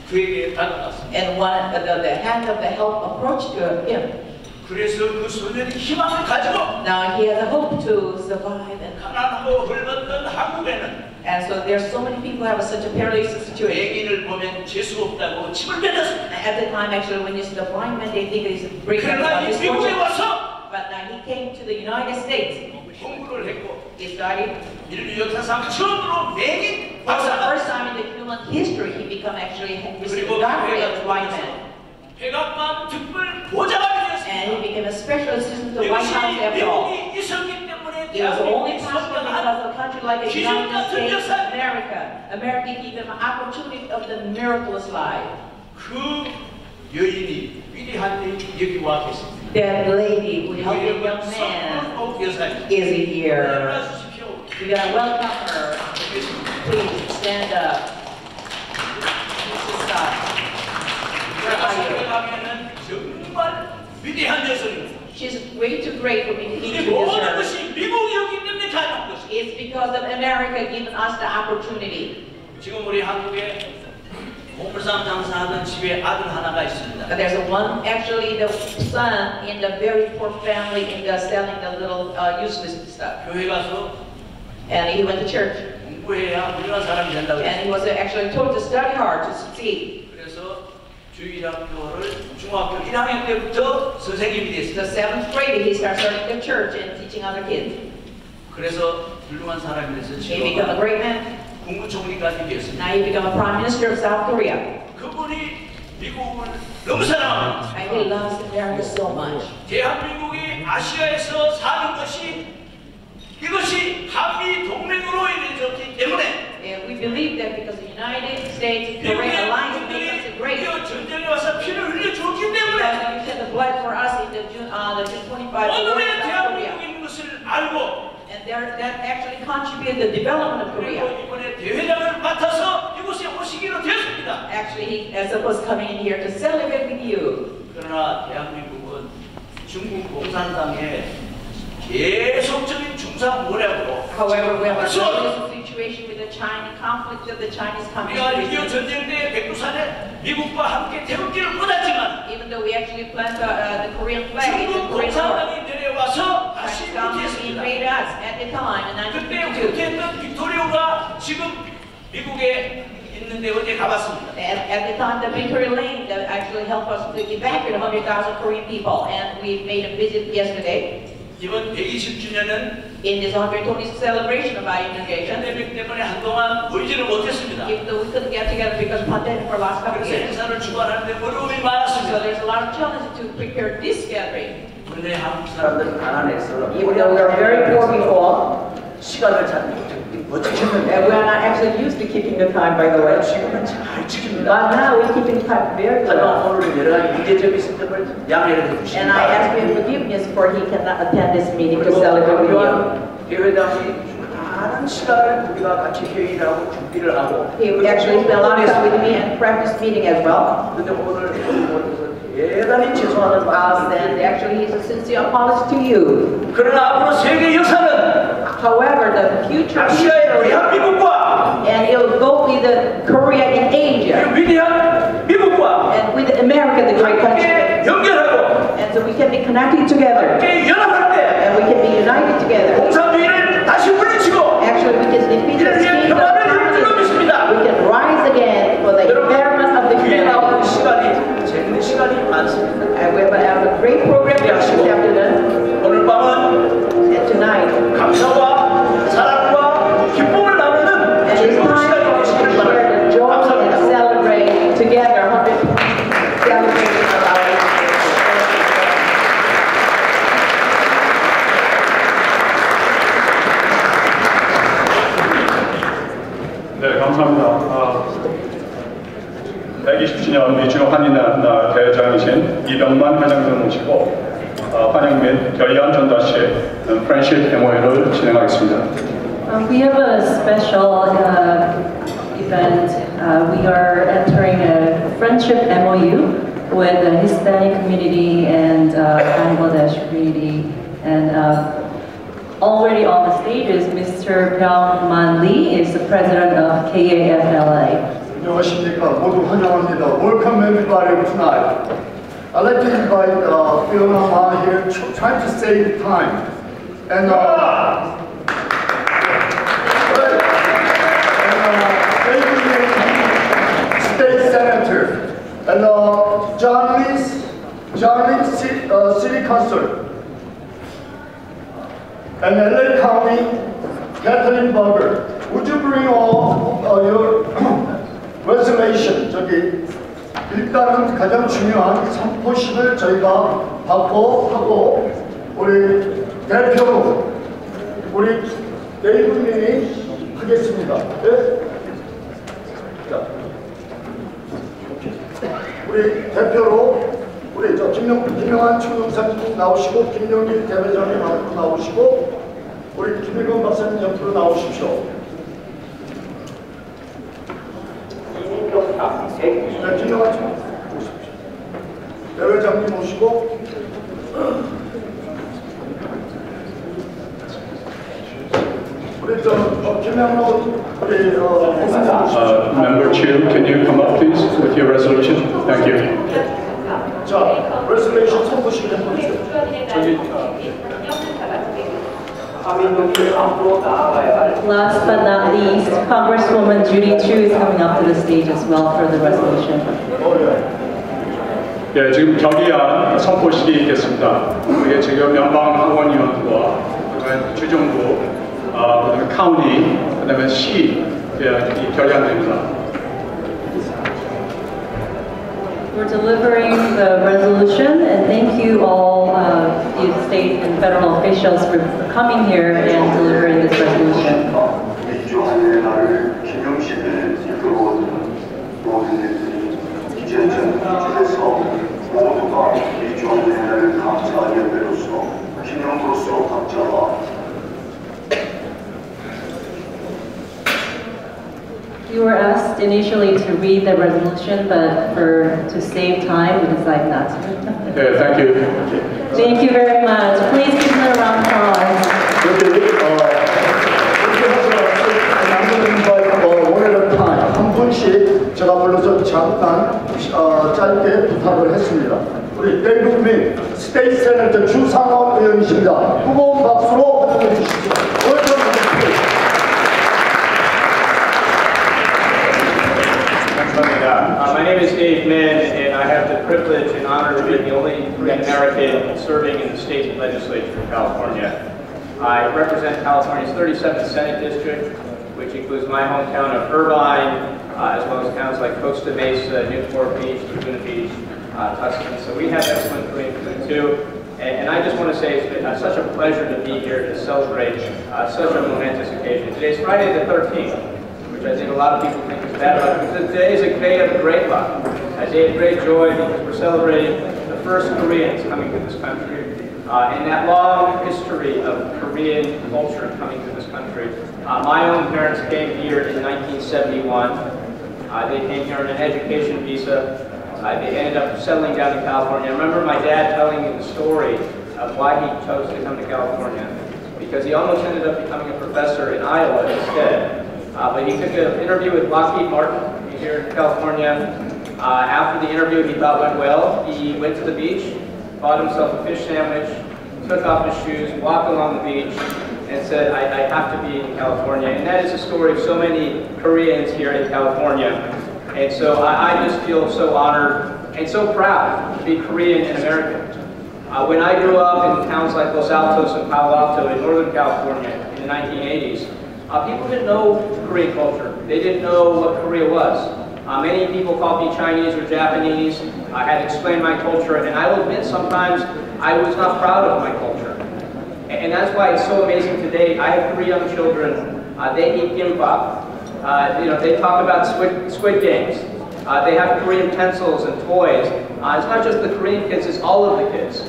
그에게 다가갔습니다. And the hand of the help approached to him. 그래서 그 소년이 희망을 가지고 Now he has a hope to survive. 가난하고 헐벗던 한국에는 And so there's so many people who have such a perilous situation. 애기를 보면 재수 없다고 침을 뱉었습니다. At the time, actually, when you see the blind man, they think it's a great 그러나 이 미국에 misfortune. 와서 But now he came to the United States. 공부를 했고 He studied. 인류 역사상 처음으로 내긴 For the 박사가 first time in the human history, he become actually received 그리고 a doctorate as a white man. 백악관 특별 보좌관이 And he 되었습니다. became a special assistant to the White 이것이 House after all. 미국이 있었기 때문에 It was only 대한민국이 possible because 선정한 of a country like the 기적 United 같은 States 역사. of America. America gave them an opportunity of the miraculous life. 그 여인이 위대한 여기 와 계십니다. That lady who helped the 이름은 young man 서울복 여사입니다. is here. 일어나 주십시오. We're gonna welcome her. Please stand up. Please stop. Where 제가 are you? 생각하기에는 정말 위대한 여성입니다. She's way too great for me to 이 introduce 모든 her. 것이 미국이었기 때문에 가능한 것입니다. It's because of America giving us the opportunity. 지금 우리 한국에 보물상 장사하던 집에 아들 하나가 있습니다. There's one, actually, the son in the very poor family in the selling the little useless stuff. 교회 가서 And he went to church. 공부해야 훌륭한 사람이 된다고 And he 했어요. was actually told to study hard to succeed. 그래서 주일학교를 중학교 1학년 때부터 선생님이 됐습니다. The 7th grade, he started starting the church and teaching other kids. 그래서 훌륭한 사람이 돼서 He became a 지금 great man. 국무총리까지 되었습니다. Now he became a prime minister of South Korea. 그분이 미국을 너무 사랑합니다. And he loves America so much. 대한민국이 아시아에서 사는 것이 이것이 한미 동맹으로 이루어졌기 때문에 And we believe that because the United States and 미국의 Korea alliance makes us 국민들이 great. 우리가 전쟁에 와서 피를 흘려주었기 때문에 Because you shed the blood for us in the June 25 war 오늘의 in South Korea. 대한민국이 있는 것을 알고 And that actually contributed to the development of 그리고 Korea. 이번에 대회장을 맡아서 이곳에 오시기로 되었습니다. Actually, he is supposed to come in here to celebrate with you. 그러나 대한민국은 중국 공산당의 계속적인 중상모략으로 However, we have a 그래서 serious situation with the the Chinese conflict of the Chinese 우리가 6.25 Communist. 전쟁 때 백두산에 미국과 함께 태극기를 꽂았지만 Even though we actually planted the Korean flag in the 중국 Korean War, 공산당이 내려와서 다시 Chinese government 후퇴했습니다. invaded us at the time in 그때 1952. 후퇴했던 빅토리오가 지금 미국에 있는데 어제 가봤습니다. At the time, the Victory Lane that actually helped us to evacuate 100,000 Korean people, and we made a visit yesterday 이번 120주년은 in this 120th celebration of our integration. 팬데믹 때문에 한동안 모이지를 못했습니다. Even though we couldn't get together because of pandemic for the last couple of 그래서 years, 행사를 주관하는데 어려움이 so 많았습니다. there's a lot of challenges to prepare this gathering. 그런데 한국 사람들은 가난해서 Even though we are very poor before, 시간을 잘 못 지켰는데 we are not actually used to keeping the time, by the way. 지금은 잘 지킵니다. But now we're keeping time very 하지만 well. 오늘 여러 가지 문제점이 있을 때를 양해를 And I ask 해주십니다. him forgiveness for he cannot attend this meeting to celebrate with you. 예배당이 많은 시간을 우리가 같이 회의를 하고 준비를 하고 He actually spent a lot of time with me and practice meeting as well. 근데 오늘 대단히 죄송하는 말씀. And actually he's a sincere apology to you. 그러나 앞으로 세계 역사는 However, the future 아시아의 history, 위대한 미국과 and it'll go with the Korea in Asia, 위대한 미국과 and with America, the great country. 함께 연결하고 And so we can be connected together, 함께 연합할 때 and we can be united together. 공산주의를 다시 물리치고 Actually, we can defeat the schemes of communism. We can rise again for the betterment of the 뒤에 나오는 humanity. 시간이 재밌는 시간이 많습니다. And we have a great program this afternoon 오늘 밤은 and tonight. 감사와 사랑과 기쁨을 나누는 And it's 즐거운 time 시간이 for us to 되시길 share the joy 바랍니다. and 감사합니다. celebrate together 100th celebration of our 네, 감사합니다. 120주년 미주 한인날 대회장이신 이병만 회장님을 모시고 환영 및 결의안 전달 시 프렌십 MOU를 진행하겠습니다. We have a special event. We are entering a friendship MOU with the Hispanic community and Bangladesh community. And already on the stage is Mr. Byung-man Lee, is the president of KAFLA. 안녕하십니까. 모두 환영합니다. Welcome everybody tonight. I'd like to invite Fiona Ma here, trying to save time. And State Senator, and John Lee, City Council, and LA County, Kathleen Barber. Would you bring all your reservation? 저기 일단은 가장 중요한 선포식을 저희가 받고 하고 우리 대표로 우리 데이브님이 하겠습니다. 네? 자, 우리 대표로 우리 저 김영환 총영사님 나오시고 김영길 대회장님 앞으로 나오시고 우리 김일건 박사님 옆으로 나오십시오. 네, 김영환 총 오십시오. 대회장님 오시고 우리 저 김영로 우리 Member Chu, can you come up please with your resolution? Thank you. 자, 레슬레이션 선포식 해보세요. Last but not least, Congresswoman Judy Chu is coming up to the stage as well for the resolution. 예, 지금 결의안 선포식이 있겠습니다. 우리 지금 연방학원위원회와 그다음에 주정부, 그다음에 카운티, 그다음에 시, 이 결의안입니다. We're delivering the resolution, and thank you all, the state and federal officials for coming here and delivering this resolution. 민주화의 날을 기념식을 이끌어오는 모든 일들이 이제 전국에서 모두가 민주화의 날을 감사의 예배로서 기념으로서 각자와 You were asked initially to read the resolution, but to save time, we decided not to. 네, thank you. Thank you very much. Please give them a round of applause. 여기 I'm going to invite 것이 제가 불러서 잠깐 짧게 부탁을 했습니다. 우리 대국민 스테이트 세네터 주상원 의원이십니다. 뜨거운 박수로 환영해 주십시오. My name is Dave Mann, and I have the privilege and honor to be the only Korean American serving in the state legislature of California. I represent California's 37th Senate District, which includes my hometown of Irvine, as well as towns like Costa Mesa, Newport Beach, Laguna Beach, Tustin. So we have excellent Korean food too. And I just want to say it's been such a pleasure to be here to celebrate such a momentous occasion. Today is Friday the 13th. Which I think a lot of people think is bad luck, because today is a day of great luck, a day of great joy, because we're celebrating the first Koreans coming to this country, and that long history of Korean culture coming to this country. My own parents came here in 1971. They came here on an education visa. They ended up settling down in California. I remember my dad telling me the story of why he chose to come to California, because he almost ended up becoming a professor in Iowa instead. But he took an interview with Lockheed Martin here in California. After the interview he thought went well, he went to the beach, bought himself a fish sandwich, took off his shoes, walked along the beach, and said, I have to be in California. And that is the story of so many Koreans here in California. And so I just feel so honored and so proud to be Korean and American. When I grew up in towns like Los Altos and Palo Alto in Northern California in the 1980s, people didn't know Korean culture. They didn't know what Korea was. Many people called me Chinese or Japanese. I had to explain my culture, and I will admit sometimes I was not proud of my culture. And that's why it's so amazing today. I have 3 young children. They eat gimbap. They talk about squid games. They have Korean pencils and toys. It's not just the Korean kids, it's all of the kids.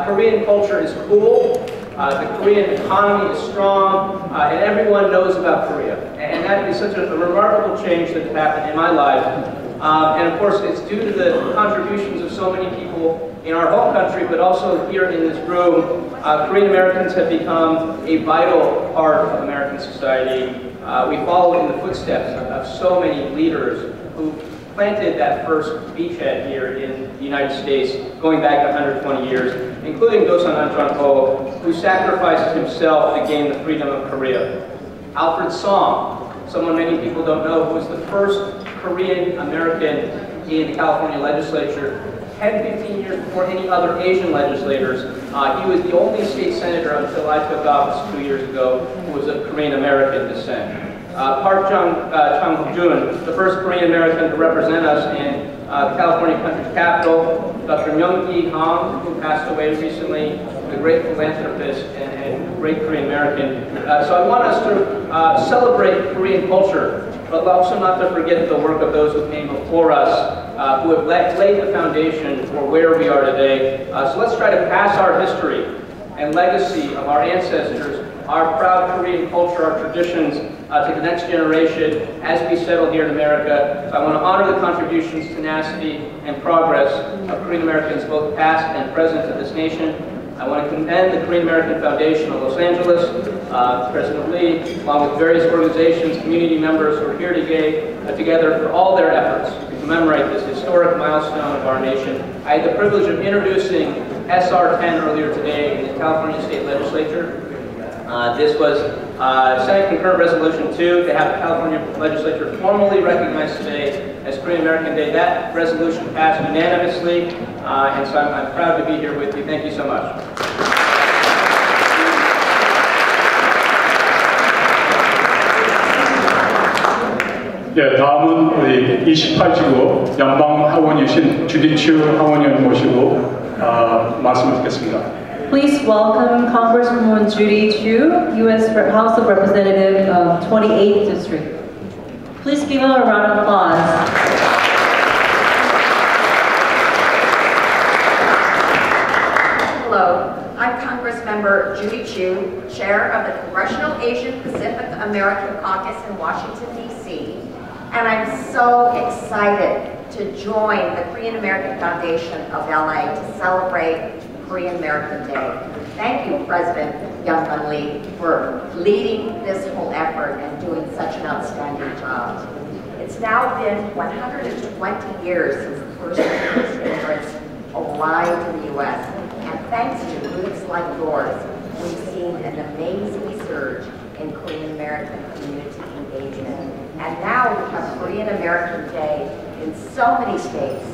Korean culture is cool. The Korean economy is strong, and everyone knows about Korea. And that is such a remarkable change that has happened in my life. And of course, it's due to the contributions of so many people in our home country, but also here in this room. Korean Americans have become a vital part of American society. We follow in the footsteps of so many leaders who planted that first beachhead here in the United States, going back 120 years, including Dosan Anjwan-ho, who sacrificed himself to gain the freedom of Korea. Alfred Song, someone many people don't know, who was the first Korean American in the California legislature, 10-15 years before any other Asian legislators. He was the only state senator until I took office 2 years ago who was of Korean American descent. Park Chung-jun, the first Korean American to represent us in the California country's capital. Dr. Myung-Hee Hong, who passed away recently, the great philanthropist and great Korean American. So I want us to celebrate Korean culture, but also not to forget the work of those who came before us, who have laid the foundation for where we are today. So let's try to pass our history and legacy of our ancestors, our proud Korean culture, our traditions, to the next generation as we settle here in America. So I want to honor the contributions, tenacity, and progress of Korean Americans, both past and present, to this nation. I want to commend the Korean American Foundation of Los Angeles, President Lee, along with various organizations, community members who are here together for all their efforts to commemorate this historic milestone of our nation. I had the privilege of introducing SR 10 earlier today in the California State Legislature. This was Senate Concurrent Resolution 2 to have the California Legislature formally recognize today as Korean American Day. That resolution passed unanimously, and so I'm proud to be here with you. Thank you so much. 네, 다음은 우리 28지구 연방하원이신 주디추 하원의원 모시고 말씀을 듣겠습니다. Please welcome Congresswoman Judy Chu, U.S. House of Representatives of 28th District. Please give her a round of applause. Hello, I'm Congressmember Judy Chu, Chair of the Congressional Asian Pacific American Caucus in Washington, D.C., and I'm so excited to join the Korean American Foundation of LA to celebrate Korean American Day. Thank you, President Young-Gun Lee, for leading this whole effort and doing such an outstanding job. It's now been 120 years since the first immigrants arrived in the U.S. And thanks to groups like yours, we've seen an amazing surge in Korean American community engagement. And now we have Korean American Day in so many states,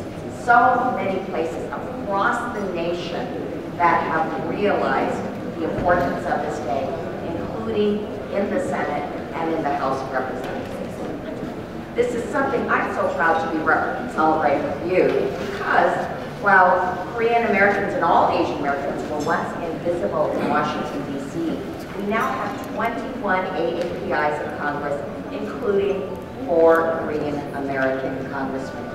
so many places across the nation that have realized the importance of this day, including in the Senate and in the House of Representatives. This is something I'm so proud to be celebrating with you because while Korean Americans and all Asian Americans were once invisible in Washington, D.C., we now have 21 AAPIs in Congress, including 4 Korean American congressmen.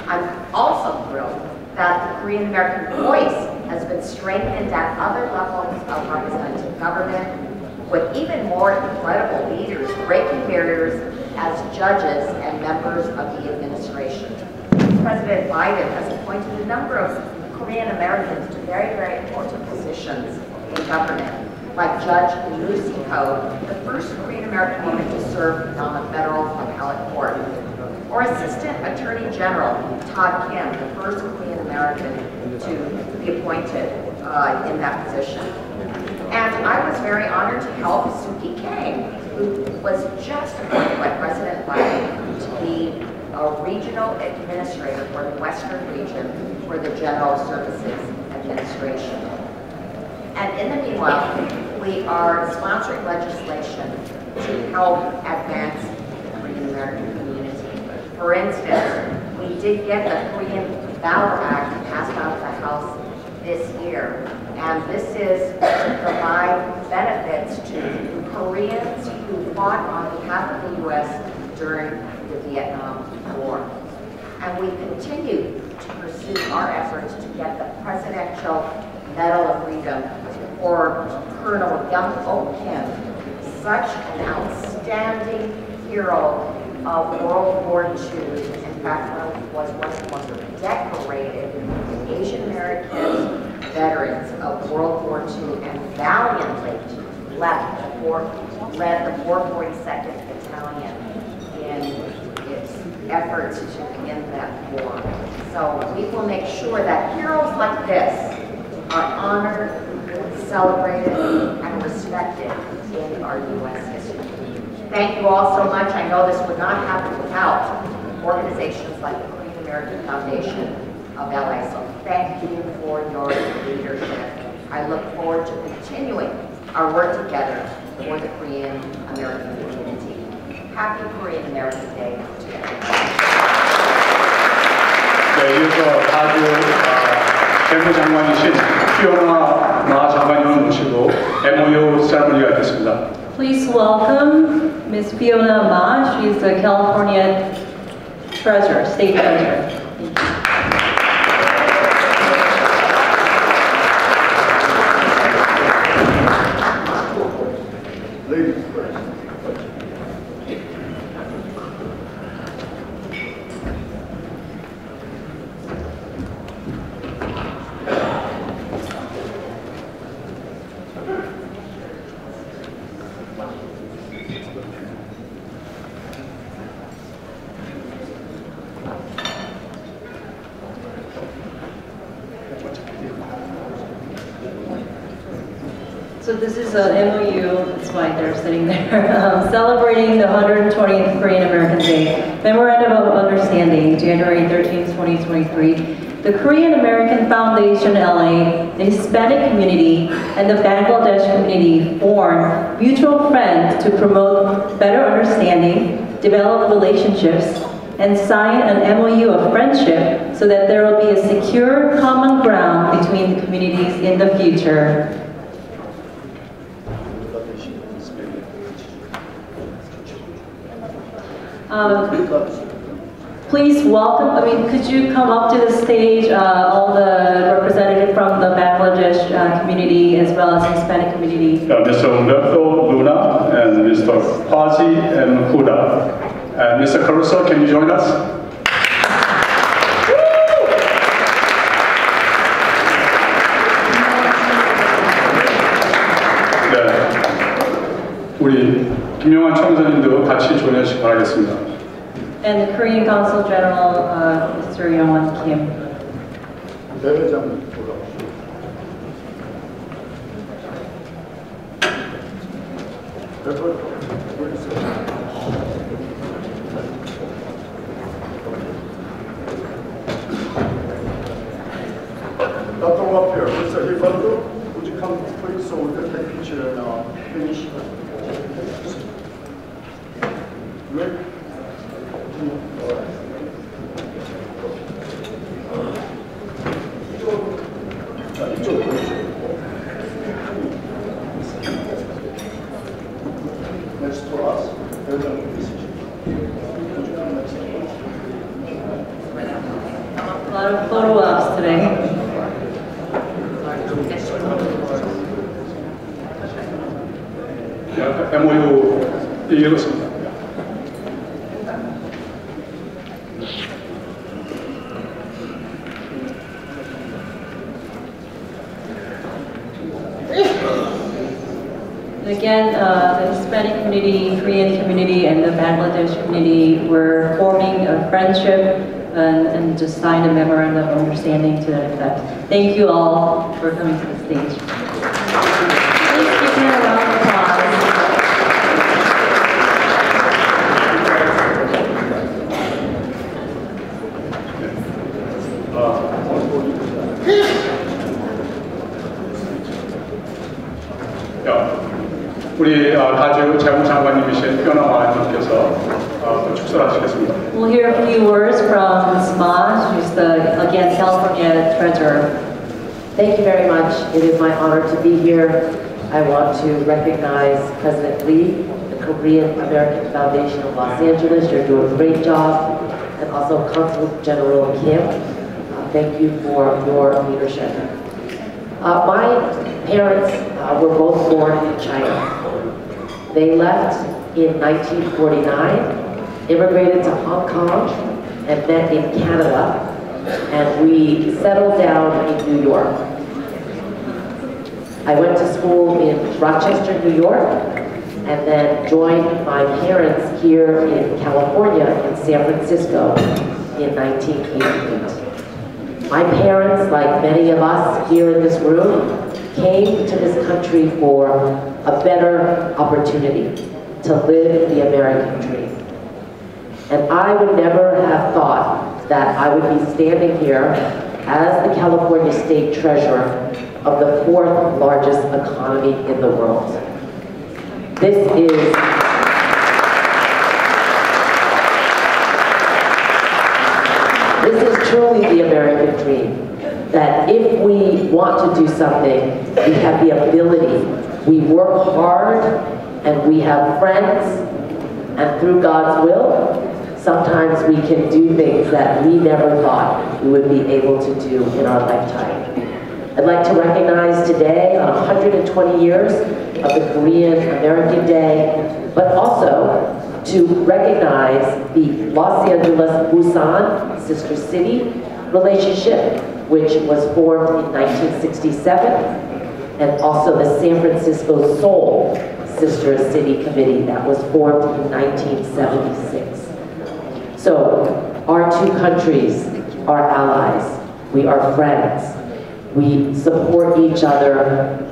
I'm also thrilled that the Korean American voice has been strengthened at other levels of representative government, with even more incredible leaders breaking barriers as judges and members of the administration. President Biden has appointed a number of Korean Americans to very, very important positions in government, like Judge Lucy Ko, the first Korean American woman to serve on the federal appellate court, or Assistant Attorney General Todd Kim, the first Korean American to be appointed in that position. And I was very honored to help Suki Kang, who was just appointed by President Biden to be a regional administrator for the Western region for the General Services Administration. And in the meanwhile, we are sponsoring legislation to help advance the Korean American community. For instance, we did get the Korean Valor Act passed out of the House this year. And this is to provide benefits to Koreans who fought on behalf of the U.S. during the Vietnam War. And we continue to pursue our efforts to get the Presidential Medal of Freedom for Colonel Young Oh Kim, such an outstanding hero of World War II. In fact, was one of the most decorated Asian American veterans of World War II and valiantly led the 442nd Battalion in its efforts to end that war. So we will make sure that heroes like this are honored, celebrated, and respected in our U.S. history. Thank you all so much. I know this would not happen without organizations like the Korean American Foundation of LA. So thank you for your leadership. I look forward to continuing our work together for the Korean American community. Happy Korean American Day to everyone. 네, 이어서 다주 재무장관이신 피오나 마 장관님을 모시고 MOU 세레머니가 있겠습니다. Please welcome Ms. Fiona Ma. She is the California Treasurer, State Treasurer. Ladies first. So this is an MOU, that's why they're sitting there, celebrating the 120th Korean American Day. Memorandum of Understanding, January 13, 2023. The Korean American Foundation LA, the Hispanic community, and the Bangladesh community form mutual friends to promote better understanding, develop relationships, and sign an MOU of friendship so that there will be a secure common ground between the communities in the future. Please welcome, could you come up to the stage, all the representatives from the Bangladesh community as well as Hispanic community. Mr. Umberto Luna and Mr. Kwazi M. Huda. And Mr. Caruso, can you join us? 네, 우리 김용환 총재님도 같이 조인하시기 바라겠습니다. And the Korean Consul General, Mr. Young-won Kim. 대회장님 돌아오시죠. Dr. Lapierre, Mr. Rivaldo, would you come please so we can take a picture and finish? Rick? Next to us, there's a A lot of photo ops today. MOU 읽었습니다. Again, the Hispanic community, Korean community, and the Bangladesh community were forming a friendship and just signed a memorandum of understanding to that effect. Thank you all for coming to the stage. Please give me a round of applause. 우리 가주 재무장관님이신 변화마님께서 또 축사를 하시겠습니다. We'll hear a few words from Ms. Ma, who's the, again, California Treasurer. Thank you very much. It is my honor to be here. I want to recognize President Lee, the Korean American Foundation of Los Angeles. You're doing a great job. And also Consul General Kim. Thank you for your leadership. My parents were both born in China. They left in 1949, immigrated to Hong Kong, and met in Canada, and we settled down in New York. I went to school in Rochester, New York, and then joined my parents here in California, in San Francisco, in 1988. My parents, like many of us here in this room, came to this country for a better opportunity to live the American dream. And I would never have thought that I would be standing here as the California State Treasurer of the 4th largest economy in the world. This is truly the American dream. That if we want to do something, we have the ability. We work hard, and we have friends, and through God's will, sometimes we can do things that we never thought we would be able to do in our lifetime. I'd like to recognize today, on 120 years of the Korean American Day, but also to recognize the Los Angeles-Busan sister city relationship, which was formed in 1967, and also the San Francisco-Seoul Sister City Committee that was formed in 1976. So, our two countries are allies. We are friends. We support each other,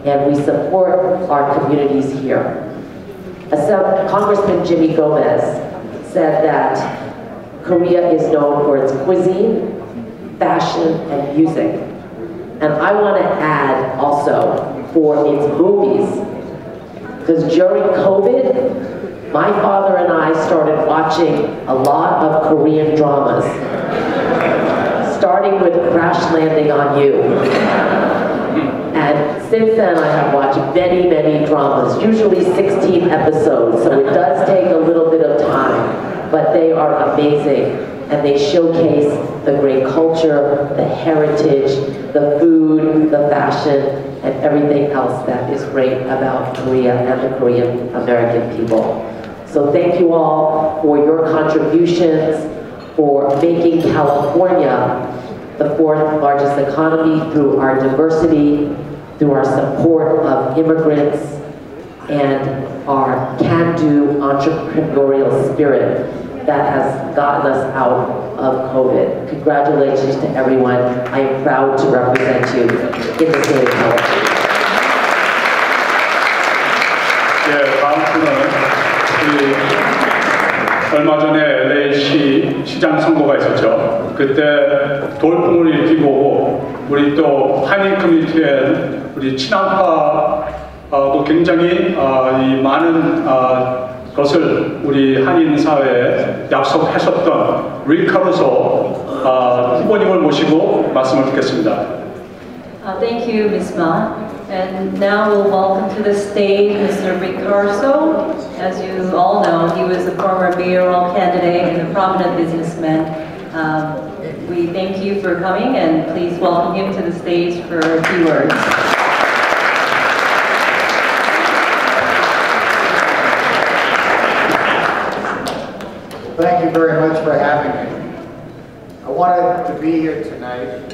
and we support our communities here. Congressman Jimmy Gomez said that Korea is known for its cuisine, fashion, and music. And I want to add also for its movies. Because during COVID, my father and I started watching a lot of Korean dramas. Starting with Crash Landing on You. And since then I have watched many, many dramas, usually 16 episodes, so it does take a little bit of time, but they are amazing. And they showcase the great culture, the heritage, the food, the fashion, and everything else that is great about Korea and the Korean American people. So thank you all for your contributions, for making California the 4th largest economy through our diversity, through our support of immigrants, and our can-do entrepreneurial spirit. that has gotten us out of COVID. Congratulations to everyone. I am proud to represent you in the state of California. 예, 다음 분은 얼마 전에 LA 시장 선거가 있었죠. 그때 돌풍을 일으키고 우리 또 한인 커뮤니티에 우리 친한파도 굉장히 이 많은 것을 우리 한인 사회에 약속하셨던 리카루소 후보님을 모시고 말씀을 듣겠습니다. Thank you, Ms. Ma. And now we'll welcome to the stage Mr. Rick Caruso. As you all know, he was a former mayoral candidate and a prominent businessman. We thank you for coming, and please welcome him to the stage for a few words. Thank you very much for having me. I wanted to be here tonight.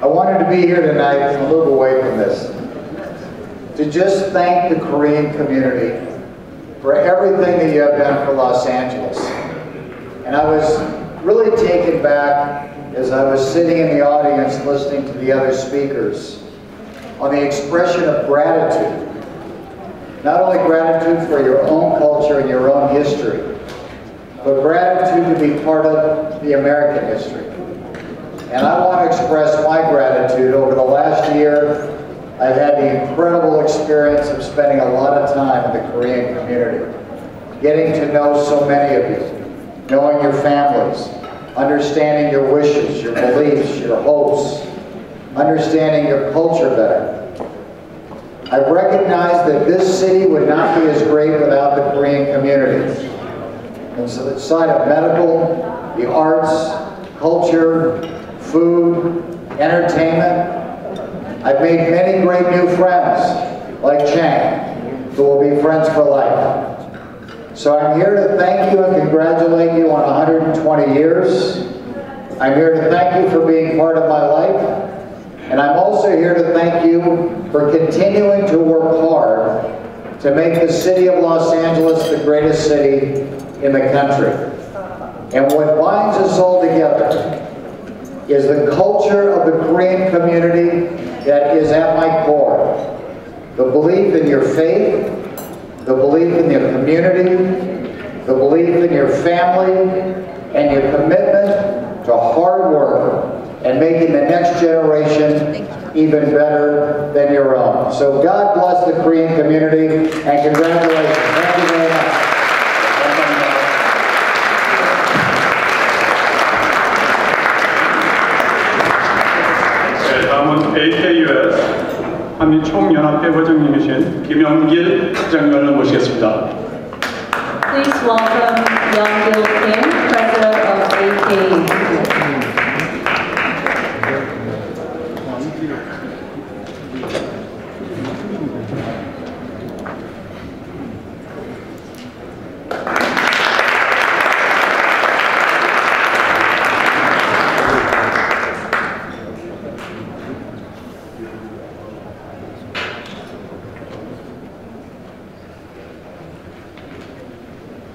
I wanted to be here tonight and move away from this, to just thank the Korean community for everything that you have done for Los Angeles. And I was really taken back as I was sitting in the audience listening to the other speakers on the expression of gratitude. Not only gratitude for your own culture and your own history, but gratitude to be part of the American history. And I want to express my gratitude. Over the last year, I've had the incredible experience of spending a lot of time in the Korean community, getting to know so many of you, knowing your families, understanding your wishes, your beliefs, your hopes, understanding your culture better. I've recognized that this city would not be as great without the Korean community. And so the side of medical, the arts, culture, food, entertainment. I've made many great new friends, like Chang, who will be friends for life. So I'm here to thank you and congratulate you on 120 years. I'm here to thank you for being part of my life. And I'm also here to thank you for continuing to work hard to make the city of Los Angeles the greatest city in the country. And what binds us all together is the culture of the Korean community that is at my core. The belief in your faith, the belief in your community, the belief in your family, and your commitment to hard work and making the next generation even better than your own. So God bless the Korean community and congratulations. Thank you very much. 다음은 AKUS 한미총연합회 회장님이신 김영길 회장님을 모시겠습니다. Please welcome Young-gil Kim, President of AKU.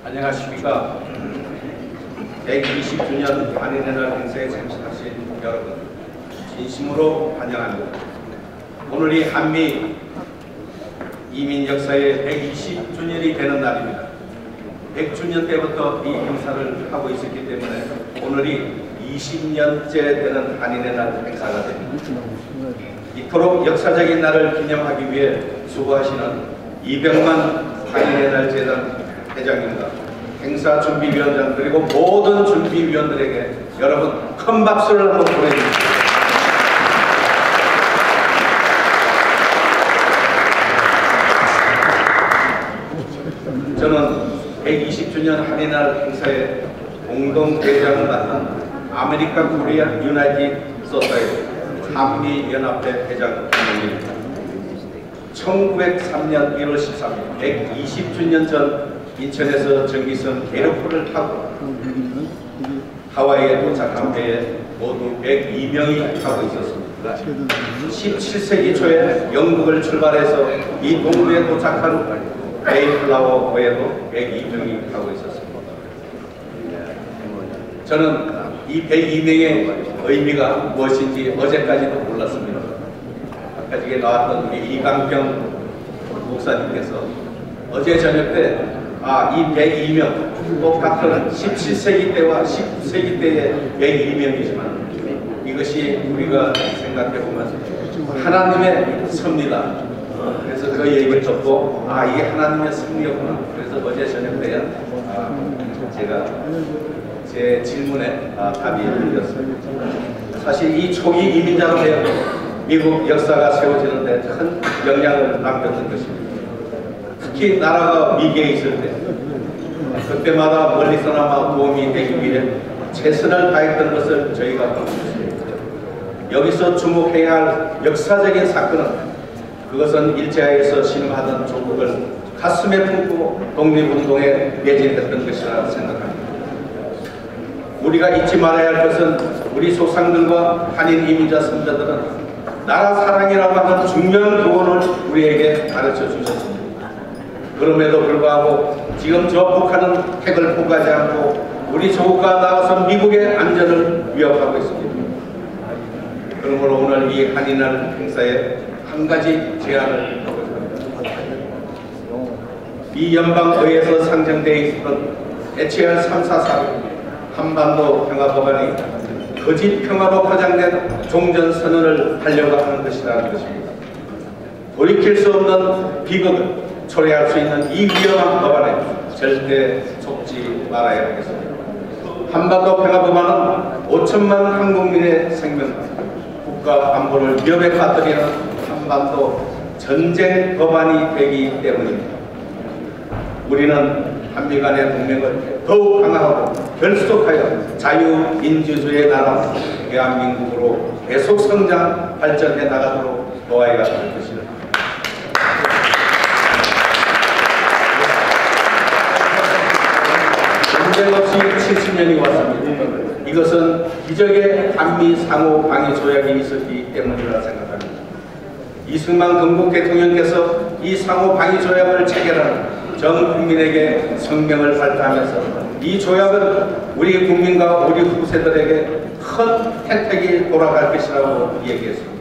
안녕하십니까. 120주년 한인의 날 행사에 참석하신 여러분, 진심으로 환영합니다. 오늘이 한미 이민 역사의 120주년이 되는 날입니다. 100주년 때부터 이 행사를 하고 있었기 때문에 오늘이 20년째 되는 한인의 날 행사가 됩니다. 이토록 역사적인 날을 기념하기 위해 수고하시는 이병만 한인의 날 재단 회장님과 행사 준비위원장 그리고 모든 준비위원들에게 여러분 큰 박수를 한번 보내주십시오. 저는 120주년 한인날 행사의 공동대장을 맡은 아메리칸 코리아 유나이티드 소사이티 한미연합회 회장 김영길입니다. 1903년 1월 13일 120주년 전 인천에서 전기선 계룡포를 타고 하와이에 도착한 배에 모두 102명이 타고 있었습니다. 17세기 초에 영국을 출발해서 이 동부에 도착한 메이플라워 외에도 102명이 하고 있었습니다. 저는 이 102명의 의미가 무엇인지 어제까지도 몰랐습니다. 아까 저기 나왔던 우리 이강평 목사님께서 어제 저녁 때 이 102명 똑같은 17세기 때와 19세기 때의 102명이지만 이것이 우리가 생각해보면 하나님의 섭리다. 그래서 그 얘기를 듣고 이게 하나님의 섭리였구나. 그래서 어제 저녁 때야 제가 제 질문에 답이 드렸습니다. 사실 이 초기 이민자로 되어 미국 역사가 세워지는데 큰 영향을 남겼던 것입니다. 특히 나라가 위기에 있을 때 그때마다 멀리서나마 도움이 되기 위해 최선을 다했던 것을 저희가 볼 수 있습니다. 여기서 주목해야 할 역사적인 사건은 그것은 일제하에서 신음하던 조국을 가슴에 품고 독립운동에 매진했던 것이라 생각합니다. 우리가 잊지 말아야 할 것은 우리 조상들과 한인 이민자 선조들은 나라 사랑이라고 하는 중요한 교훈을 우리에게 가르쳐 주셨습니다. 그럼에도 불구하고 지금 저 북한은 핵을 포기하지 않고 우리 조국과 나아가서 미국의 안전을 위협하고 있습니다. 그러므로 오늘 이 한인날 행사에 한 가지 제안을 하고 있습니다. 이 연방의회에서 상정되어 있었던 HR 344 한반도 평화법안이 거짓 평화로 포장된 종전선언을 하려고 하는 것이라는 것입니다. 돌이킬 수 없는 비극을 초래할 수 있는 이 위험한 법안에 절대 속지 말아야 하겠습니다. 한반도 평화법안은 5천만 한국민의 생명과 국가 안보를 위협에 빠뜨리는 한반도 전쟁 법안이 되기 때문입니다. 우리는 한미 간의 동맹을 더욱 강화하고 결속하여 자유민주주의의 나라 대한민국으로 계속 성장, 발전해 나가도록 도와야 할 것입니다. 전쟁 없이 70년이 왔습니다. 이것은 기적의 한미 상호 방위 조약이 있었기 때문이라 생각합니다. 이승만 건국 대통령께서 이 상호 방위 조약을 체결하는 전 국민에게 성명을 발표하면서 이 조약은 우리 국민과 우리 후세들에게 큰 혜택이 돌아갈 것이라고 얘기했습니다.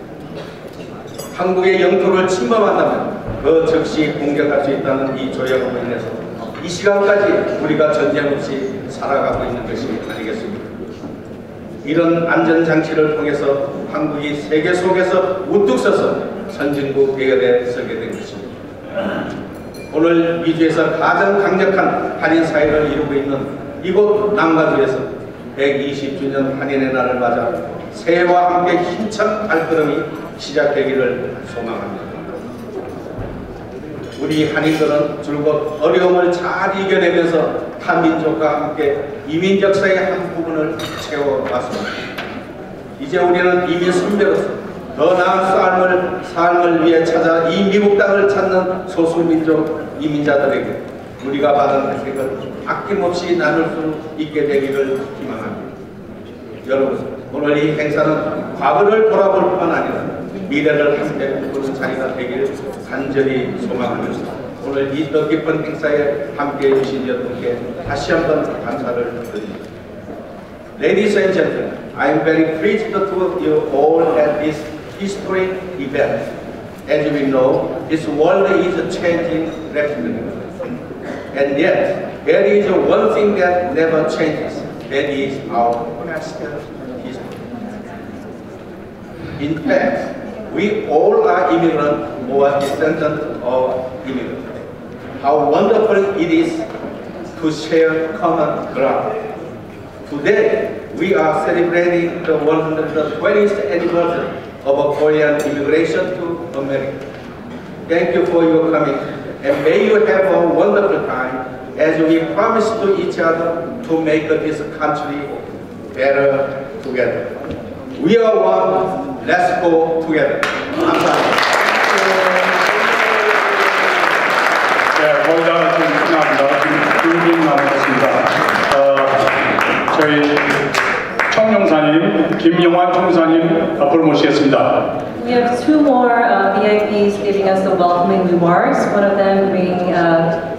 한국의 영토를 침범한다면 그 즉시 공격할 수 있다는 이 조약으로 인해서 이 시간까지 우리가 전쟁 없이 살아가고 있는 것이 아니겠습니까? 이런 안전장치를 통해서 한국이 세계 속에서 우뚝 서서 선진국 대열에 서게 된 것입니다. 오늘 미주에서 가장 강력한 한인 사회를 이루고 있는 이곳 남가주에서 120주년 한인의 날을 맞아 새해와 함께 힘찬 발걸음이 시작되기를 소망합니다. 우리 한인들은 줄곧 어려움을 잘 이겨내면서 타민족과 함께 이민 역사의 한 부분을 채워왔습니다. 이제 우리는 이민 선배로서 더 나은 삶을 위해 찾아 이 미국 땅을 찾는 소수민족 이민자들에게 우리가 받은 혜택을 아낌없이 나눌 수 있게 되기를 희망합니다. 여러분, 오늘 이 행사는 과거를 돌아볼 뿐 아니라 미래를 함께 꿈꾸는 자리가 되기를 간절히 소망합니다. 오늘 이 뜻깊은 행사에 함께해 주신 여러분께 다시 한번 감사를 드립니다. Ladies and gentlemen, I am very pleased to you all at this historic event. As we know, this world is changing rapidly. And yet, there is one thing that never changes. That is our national history. In fact, we all are immigrants or descendants of immigrants. How wonderful it is to share common ground. Today, we are celebrating the 120th anniversary of Korean immigration to America. Thank you for your coming, and may you have a wonderful time as we promise to each other to make this country better together. We are one. Let's go together. 감사합니다. 네, 거의 다 지금 끝납니다. 지금 2분 남았습니다. 저희 청룡사님 김영환 총무사님 앞으로 모시겠습니다. We have two more VIPs giving us the welcoming remarks. One of them being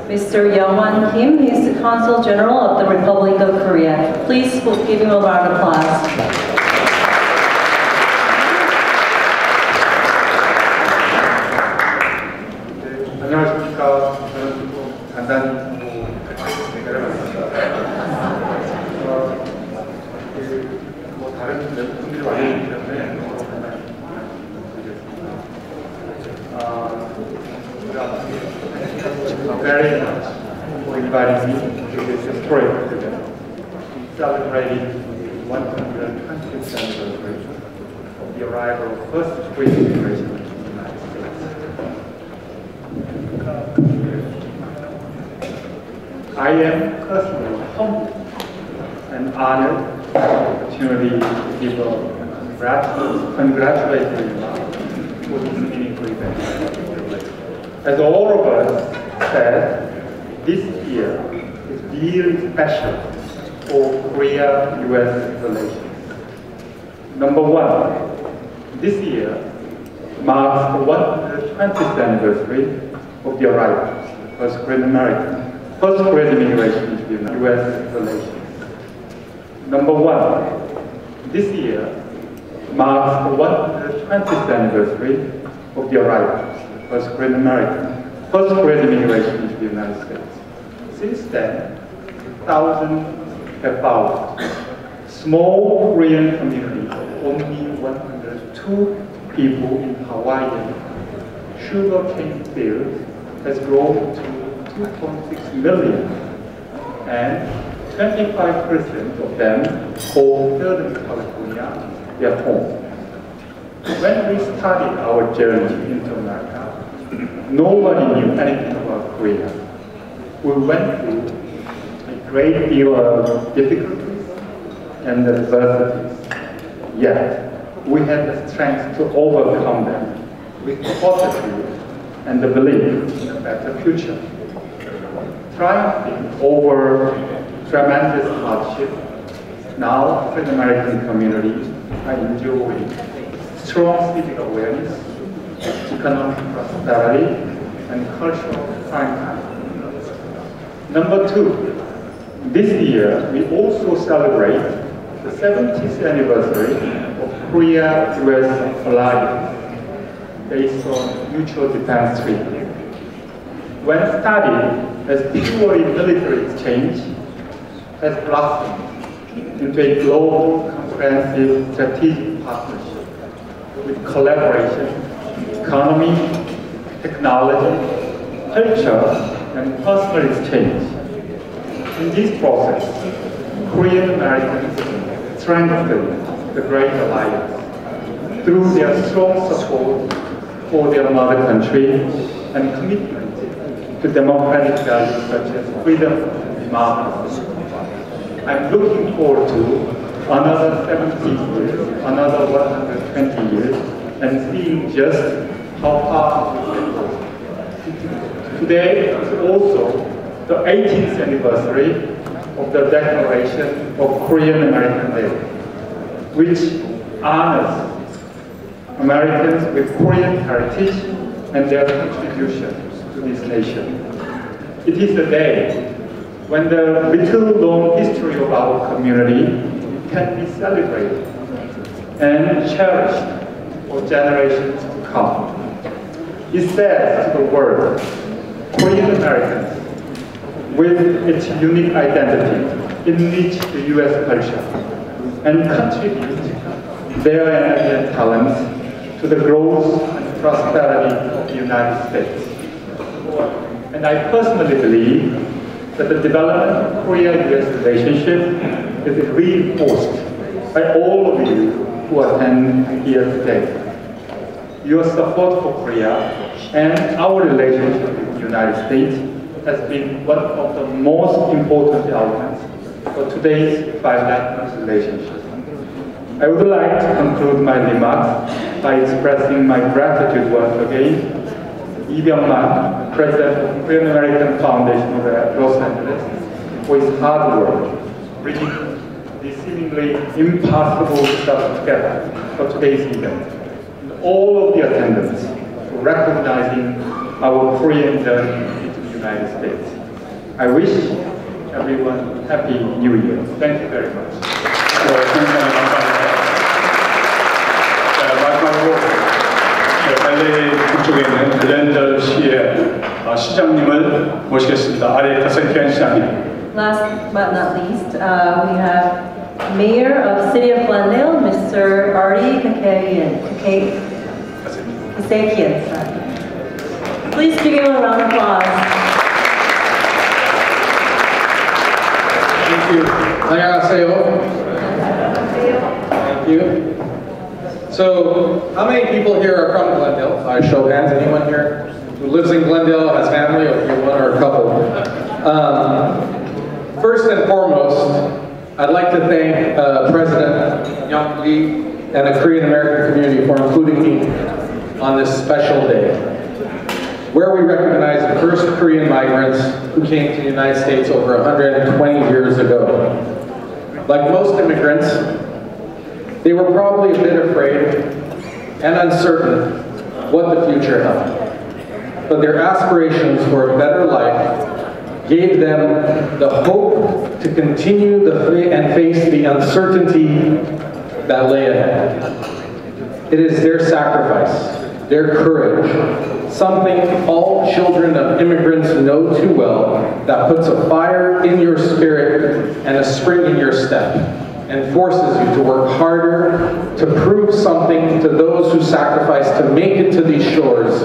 Mr. Young-Wan Kim. He is the Consul General of the Republic of Korea. Please give him a round of applause. 안녕하십니까. 저는 간단히 얘기를 하겠습니다. 다른 분들이 많이 있기 때문에 very much for inviting me to this historic event, celebrating the 120th anniversary of the arrival of first Korean immigration in the United States. I am personally humbled and honored the opportunity to give a congratulatory remark for this meaningful event. As all of us said, this year is really special for Korea-US relations. Number one, this year marks the 120th anniversary of the arrival of first Korean American, first Korean immigration into the US relations. Number one, this year marks the 120th anniversary of the arrival of first Korean American, first Korean immigration into the United States. Since then, thousands have followed. Small Korean community of only 102 people in Hawaiian sugarcane fields has grown to 2.6 million, and 25% of them call Southern California their home. When we started our journey into America, nobody knew anything about Korea. We went through a great deal of difficulties and adversities, yet we had the strength to overcome them with positivity and the belief in a better future. Triumphing over tremendous hardship, now African American communities are enjoying strong civic awareness, economic prosperity, and cultural prime. Number two, this year we also celebrate the 70th anniversary of Korea-US alliance based on mutual defense treaty. When started as purely military exchange, has blossomed into a global comprehensive strategic partnership with collaboration, economy, technology, culture, and personal exchange. In this process, Korean Americans strengthened the Great Alliance through their strong support for their mother country and commitment to democratic values such as freedom and democracy. I'm looking forward to another 70 years, another 120 years, and seeing just how far we can go. Today is also the 18th anniversary of the Declaration of Korean American Day, which honors Americans with Korean heritage and their contribution to this nation. It is a day when the little-known history of our community can be celebrated and cherished for generations to come. It says to the world, Korean Americans, with its unique identity, enrich the U.S. culture and contribute their energy and talents to the growth and prosperity of the United States. And I personally believe that the development of Korea-US relationship is reinforced by all of you who attend here today. Your support for Korea and our relationship with the United States has been one of the most important elements for today's bilateral relationship. I would like to conclude my remarks by expressing my gratitude once again Lee Byung-man, President of Korean American Foundation of Los Angeles, for his hard work, bringing this seemingly impossible stuff together for today's event. And all of the attendants for recognizing our Korean journey into the United States. I wish everyone Happy New Year. Thank you very much. 마지막으로 발레 북쪽에 있는 글렌더 시의 시장님을 모시겠습니다. 아레 타사키안 시장님. Last but not least, we have Mayor of City of Glendale, Mr. Artie Kasakian. Please give him a round of applause. Thank you. 안녕하세요. Thank you. So, how many people here are from Glendale? I show of hands. Anyone here who lives in Glendale, has family, or you're one or a couple? First and foremost, I'd like to thank President Young Lee and the Korean American community for including me on this special day, where we recognize the first Korean migrants who came to the United States over 120 years ago. Like most immigrants, they were probably a bit afraid and uncertain what the future held. But their aspirations for a better life gave them the hope to continue and face the uncertainty that lay ahead. It is their sacrifice, their courage, something all children of immigrants know too well, that puts a fire in your spirit and a spring in your step, and forces you to work harder to prove something to those who sacrifice to make it to these shores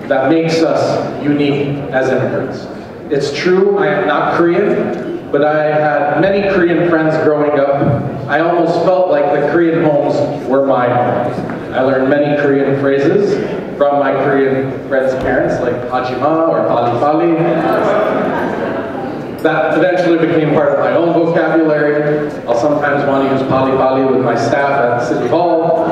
that makes us unique as immigrants. It's true, I am not Korean, but I had many Korean friends growing up. I almost felt like the Korean homes were my homes. I learned many Korean phrases from my Korean friends' parents, like Hajima or Pali Pali. That eventually became part of my own vocabulary. I'll sometimes want to use Pali Pali with my staff at City Hall.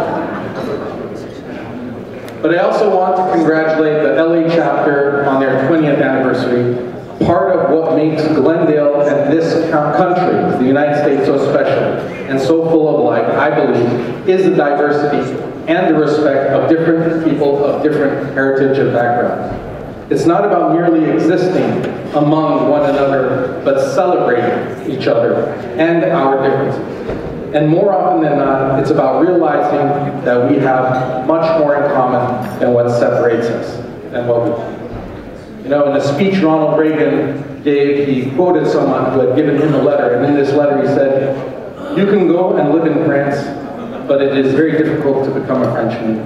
But I also want to congratulate the LA chapter on their 20th anniversary. Part of what makes Glendale and this country, the United States, so special and so full of life, I believe, is the diversity and the respect of different people of different heritage and backgrounds. It's not about merely existing among one another, but celebrating each other and our differences. And more often than not, it's about realizing that we have much more in common than what separates us and what we. You know, in a speech Ronald Reagan gave, he quoted someone who had given him a letter, and in this letter he said, "You can go and live in France, but it is very difficult to become a Frenchman.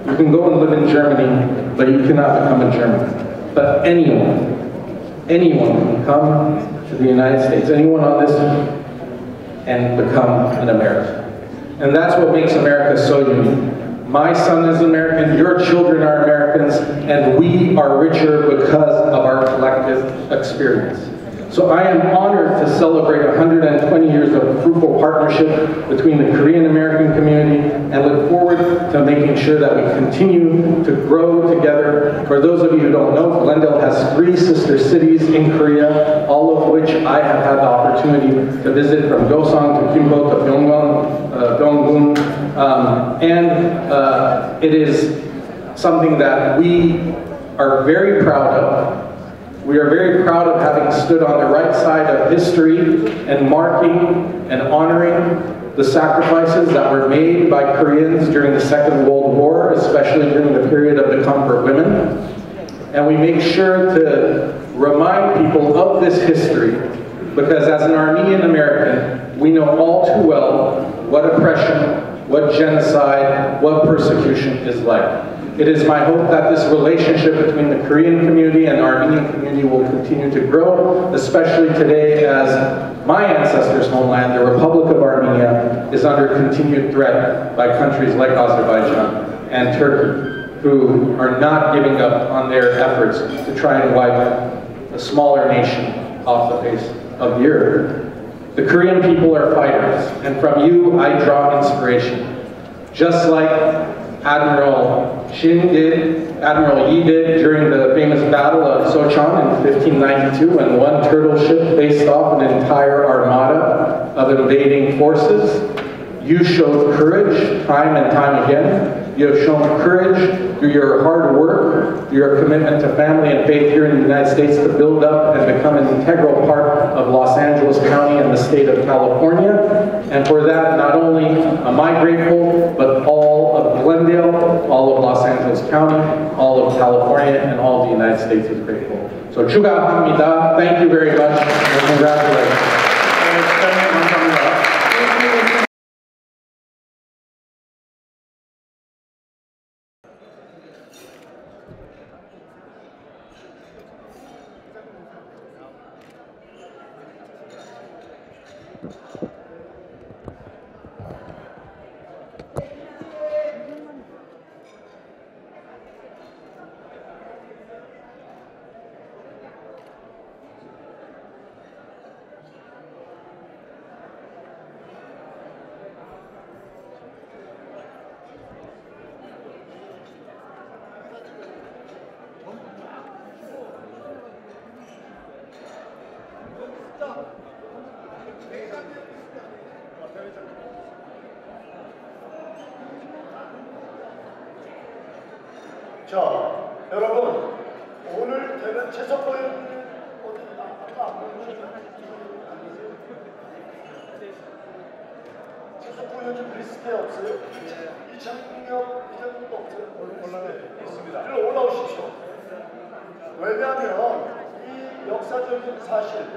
You can go and live in Germany, but you cannot become a German. But anyone can come to the United States, anyone on this earth, and become an American." And that's what makes America so unique. My son is American, your children are Americans, and we are richer because of our collective experience. So I am honored to celebrate 120 years of fruitful partnership between the Korean American community and look forward to making sure that we continue to grow together. For those of you who don't know, Glendale has 3 sister cities in Korea, all of which I have had the opportunity to visit, from Gyeongsang to Gimpo to Gyeonggung. It is something that we are very proud of. We are very proud of having stood on the right side of history and marking and honoring the sacrifices that were made by Koreans during the Second World War, especially during the period of the comfort women. And we make sure to remind people of this history, because as an Armenian American, we know all too well what oppression, what genocide, what persecution is like. It is my hope that this relationship between the Korean community and the Armenian community will continue to grow, especially today as my ancestors' homeland, the Republic of Armenia, is under continued threat by countries like Azerbaijan and Turkey, who are not giving up on their efforts to try and wipe a smaller nation off the face of the earth. The Korean people are fighters, and from you I draw inspiration. Just like Admiral Yi did during the famous Battle of Sochon in 1592, when one turtle ship faced off an entire armada of invading forces. You showed courage time and time again. You have shown courage through your hard work, through your commitment to family and faith here in the United States to build up and become an integral part of Los Angeles County and the state of California. And for that, not only am I grateful, but all of Glendale, all of Los Angeles County, all of California, and all of the United States is grateful. So 축하합니다. Thank you very much, and congratulations. 자, 여러분, 오늘 되는 최석호 의원님 어디 아까 안 보셨나요? 최석호 의원님 리스트에 없어요? 이창용 이장님도 없어요? 있습니다. 일로 올라오십시오. 왜냐하면 이 역사적인 사실,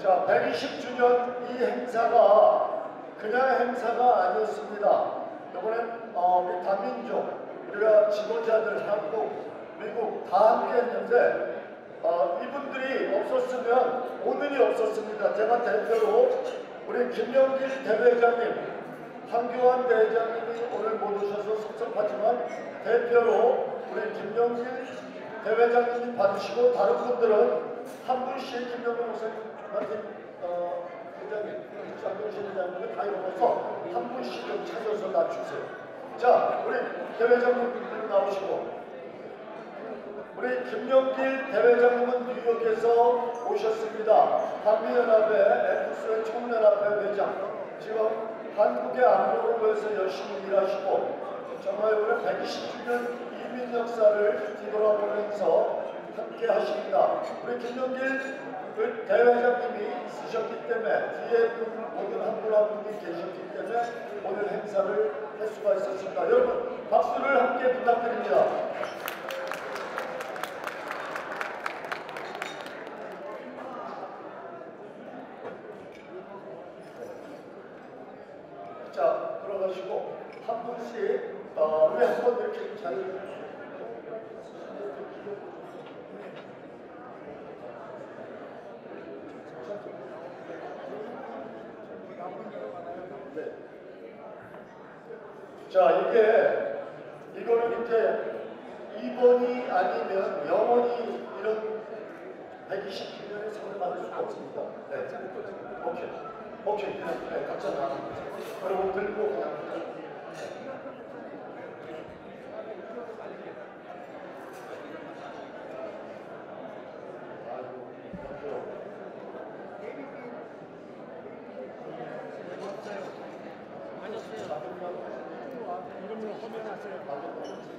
자, 120주년 이 행사가 그냥 행사가 아니었습니다. 이번엔 우리 다민족, 우리가 지도자들, 한국, 미국 다 함께 했는데 이분들이 없었으면 오늘이 없었습니다. 제가 대표로 우리 김영길 대회장님, 한교안 대회장님이 오늘 못 오셔서 섭섭하지만 대표로 우리 김영길 대회장님이 받으시고 다른 분들은 한 분씩 김영길 목사님한테 회장님, 장경실 회장님을 다 일어나서 한 분씩 좀 찾아서 낮추세요. 자, 우리 대회장님 나오시고, 우리 김영길 대회장님은 뉴욕에서 오셨습니다. 한미연합회, 에프스의 총연합회 회장, 지금 한국의 안보를 위해서 열심히 일하시고, 정말 우리 120주년 이민 역사를 뒤돌아보면서 함께 하십니다. 우리 김영길 대회장님이 있으셨기 때문에 뒤에 모든 한 분 한 분이 계셨기 때문에 오늘 행사를 할 수가 있었습니다. 여러분 박수를 함께 부탁드립니다. 자, 들어가시고 한 분씩 우리 한번 이렇게 잘 자, 이거는 이제 2번이 아니면 영원히 이런 120주년의 상을 받을 수가 없습니다. 네. 오케이. 그냥 네, 각자 나갑니다. 여러분 들고 그냥.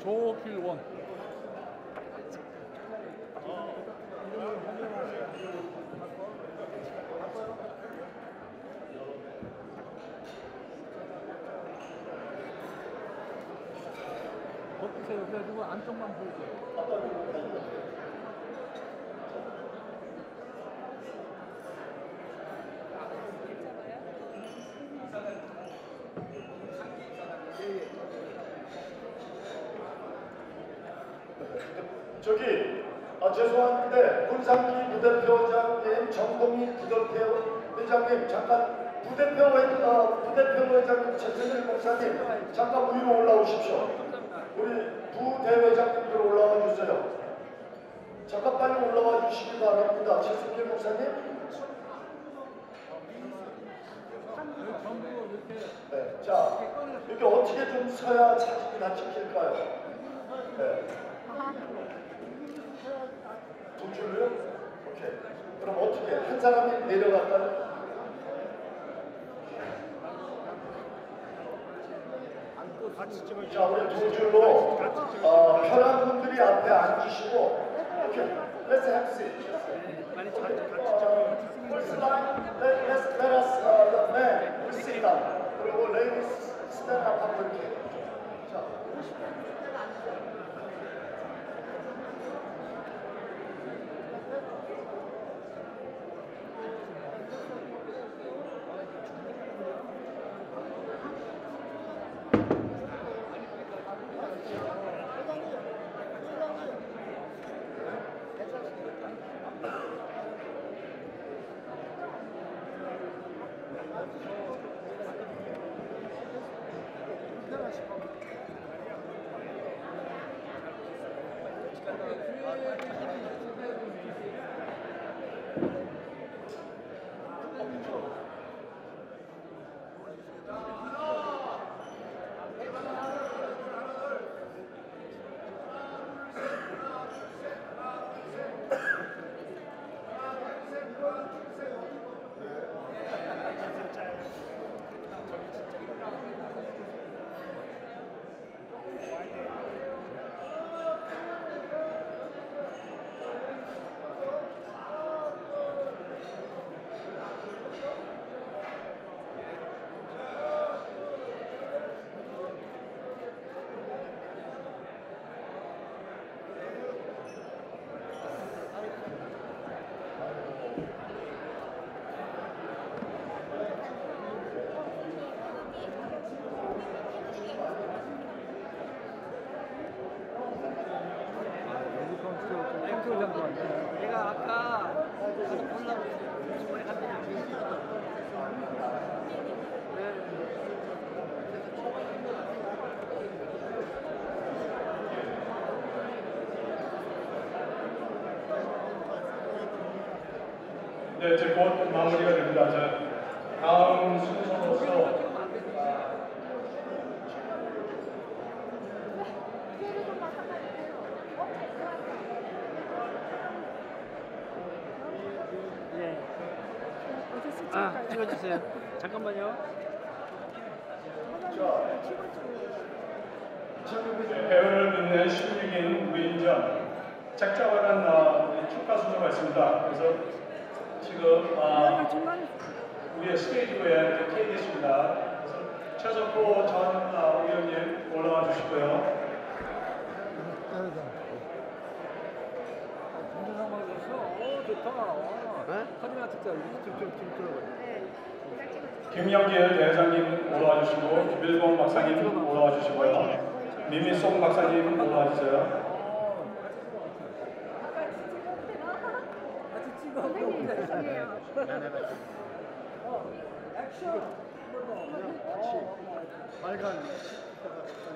조필원. 벗으세요. 그래가지고 안쪽만 보이세요. 저기 죄송한데 문상기 부대표장님, 정동희 부대표회장님 잠깐 부대표회장님, 최승일 목사님 잠깐 위로 올라오십시오. 우리 부대회장님들 올라와 주세요. 잠깐 빨리 올라와 주시기 바랍니다. 최승일 목사님. 네, 자, 이렇게 어떻게 좀 서야 사진이 다 찍힐까요? 네. 두 줄로요? 오케이. 그럼 어떻게 한 사람이 내려갈까요? 자, 우리 두 줄로 편한 분들이 앞에 앉으시고 이렇게 let's have a seat. First line, let us the men sit down. 그리고 ladies stand up 하고 이렇게. 자. 내가 아까 올라오고 주머니 갔더니 네, 이제 곧 마무리가 됩니다. 자, 다음 순서로서 찍어주세요. 잠깐만요. 배우를 빛낸 16인 위인전 작자와 간 축하 순서가 있습니다. 그래서 지금 우리의 스테이지에 KDS입니다. 그래서 최석호 전 의원님 올라와 주시고요. 좋다. 카메라 찍자. 좀 들어봐요. 김영길 대회장님 올라와 주시고 김일봉 박사님 올라와 주시고요. 미미송 박사님 올라와 주세요.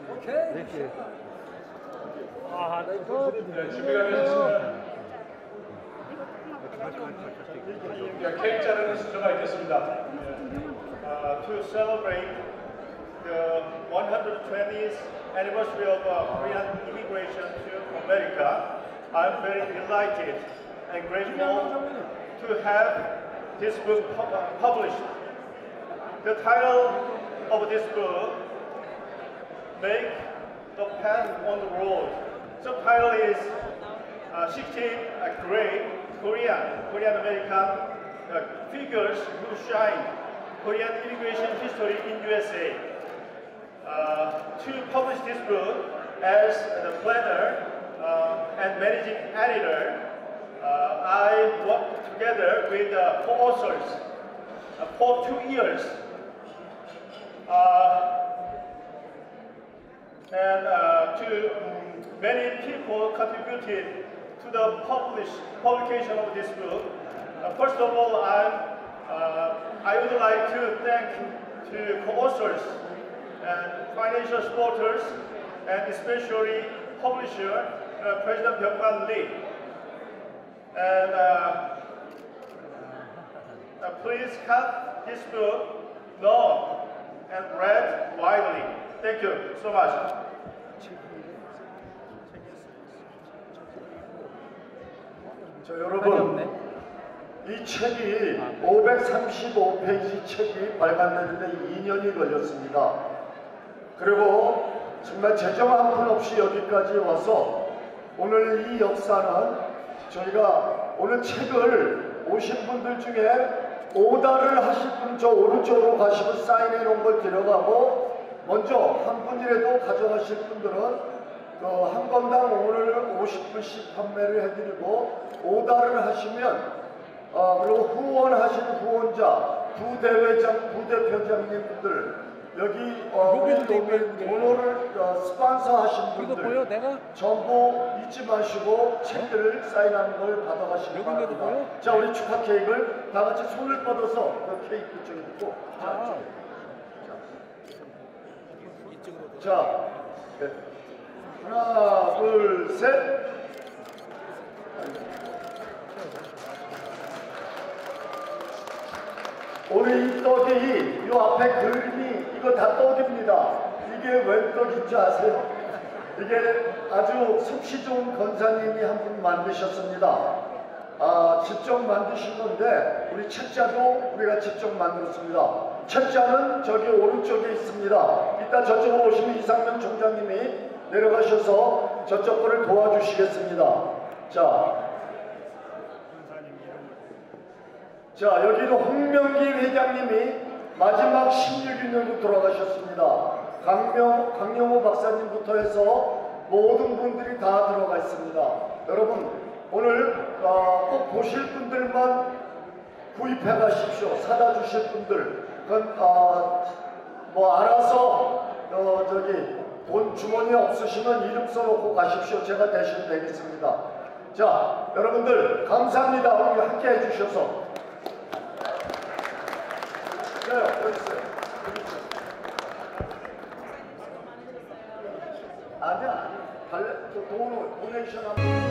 오케이. 아, 나 이거 준비가 되셨습니다. 케이크 자르는 순서가 있겠습니다. To celebrate the 120th anniversary of Korean immigration to America, I'm very delighted and grateful to have this book published. The title of this book, Make the Path on the Road. Subtitle is 16 Great Korean American figures who shine Korean immigration history in USA. To publish this book as the planner and managing editor, I worked together with co-authors for 2 years. And to many people contributed to the publication of this book. First of all, I would like to thank to co-authors and financial supporters, and especially publisher President Byung-man Lee. And please have this book known and read widely. Thank you so much. 자, 여러분, 이 책이 535페이지 책이 발간되는데 2년이 걸렸습니다. 그리고 정말 재정 한 푼 없이 여기까지 와서 오늘 이 역사는 저희가 오늘 책을 오신 분들 중에 오다를 하실 분 저 오른쪽으로 가시면 사인해 놓은 걸 데려가고 먼저 한 분이라도 가져가실 분들은 그 한 건당 오늘 50불씩 판매를 해드리고 오다를 하시면 그리고 후원하신 후원자, 부대회장, 부대표장님들 여기 번호를 스폰서 하신 분들 전부 잊지 마시고 책들을 사인하는 걸 받아가시기 바랍니다. 자, 우리 축하 케이크를 다 같이 손을 뻗어서 그 케이크 쪽에 두고 자, 네. 하나, 둘, 셋. 오늘 이 떡이 이 앞에 그림이 이거 다 떡입니다. 이게 웬 떡인지 아세요? 이게 아주 솜씨 좋은 권사님이 한 분 만드셨습니다. 직접 만드신 건데 우리 책자도 우리가 직접 만들었습니다. 책자는 저기 오른쪽에 있습니다. 이따 저쪽으로 오시면 이상면 총장님이 내려가셔서 저쪽 거를 도와주시겠습니다. 자, 여기는 홍명기 회장님이 마지막 16인으로 돌아가셨습니다. 강영호 박사님부터 해서 모든 분들이 다 들어가 있습니다. 여러분, 오늘 꼭 보실 분들만 구입해 가십시오. 사다 주실 분들. 그건 뭐 알아서 돈 주머니에 없으시면 이름 써놓고 가십시오. 제가 대신 내겠습니다. 자, 여러분들 감사합니다. 우리 함께 해주셔서. 네, 여기 있어요. 아니야. 도네이션 하면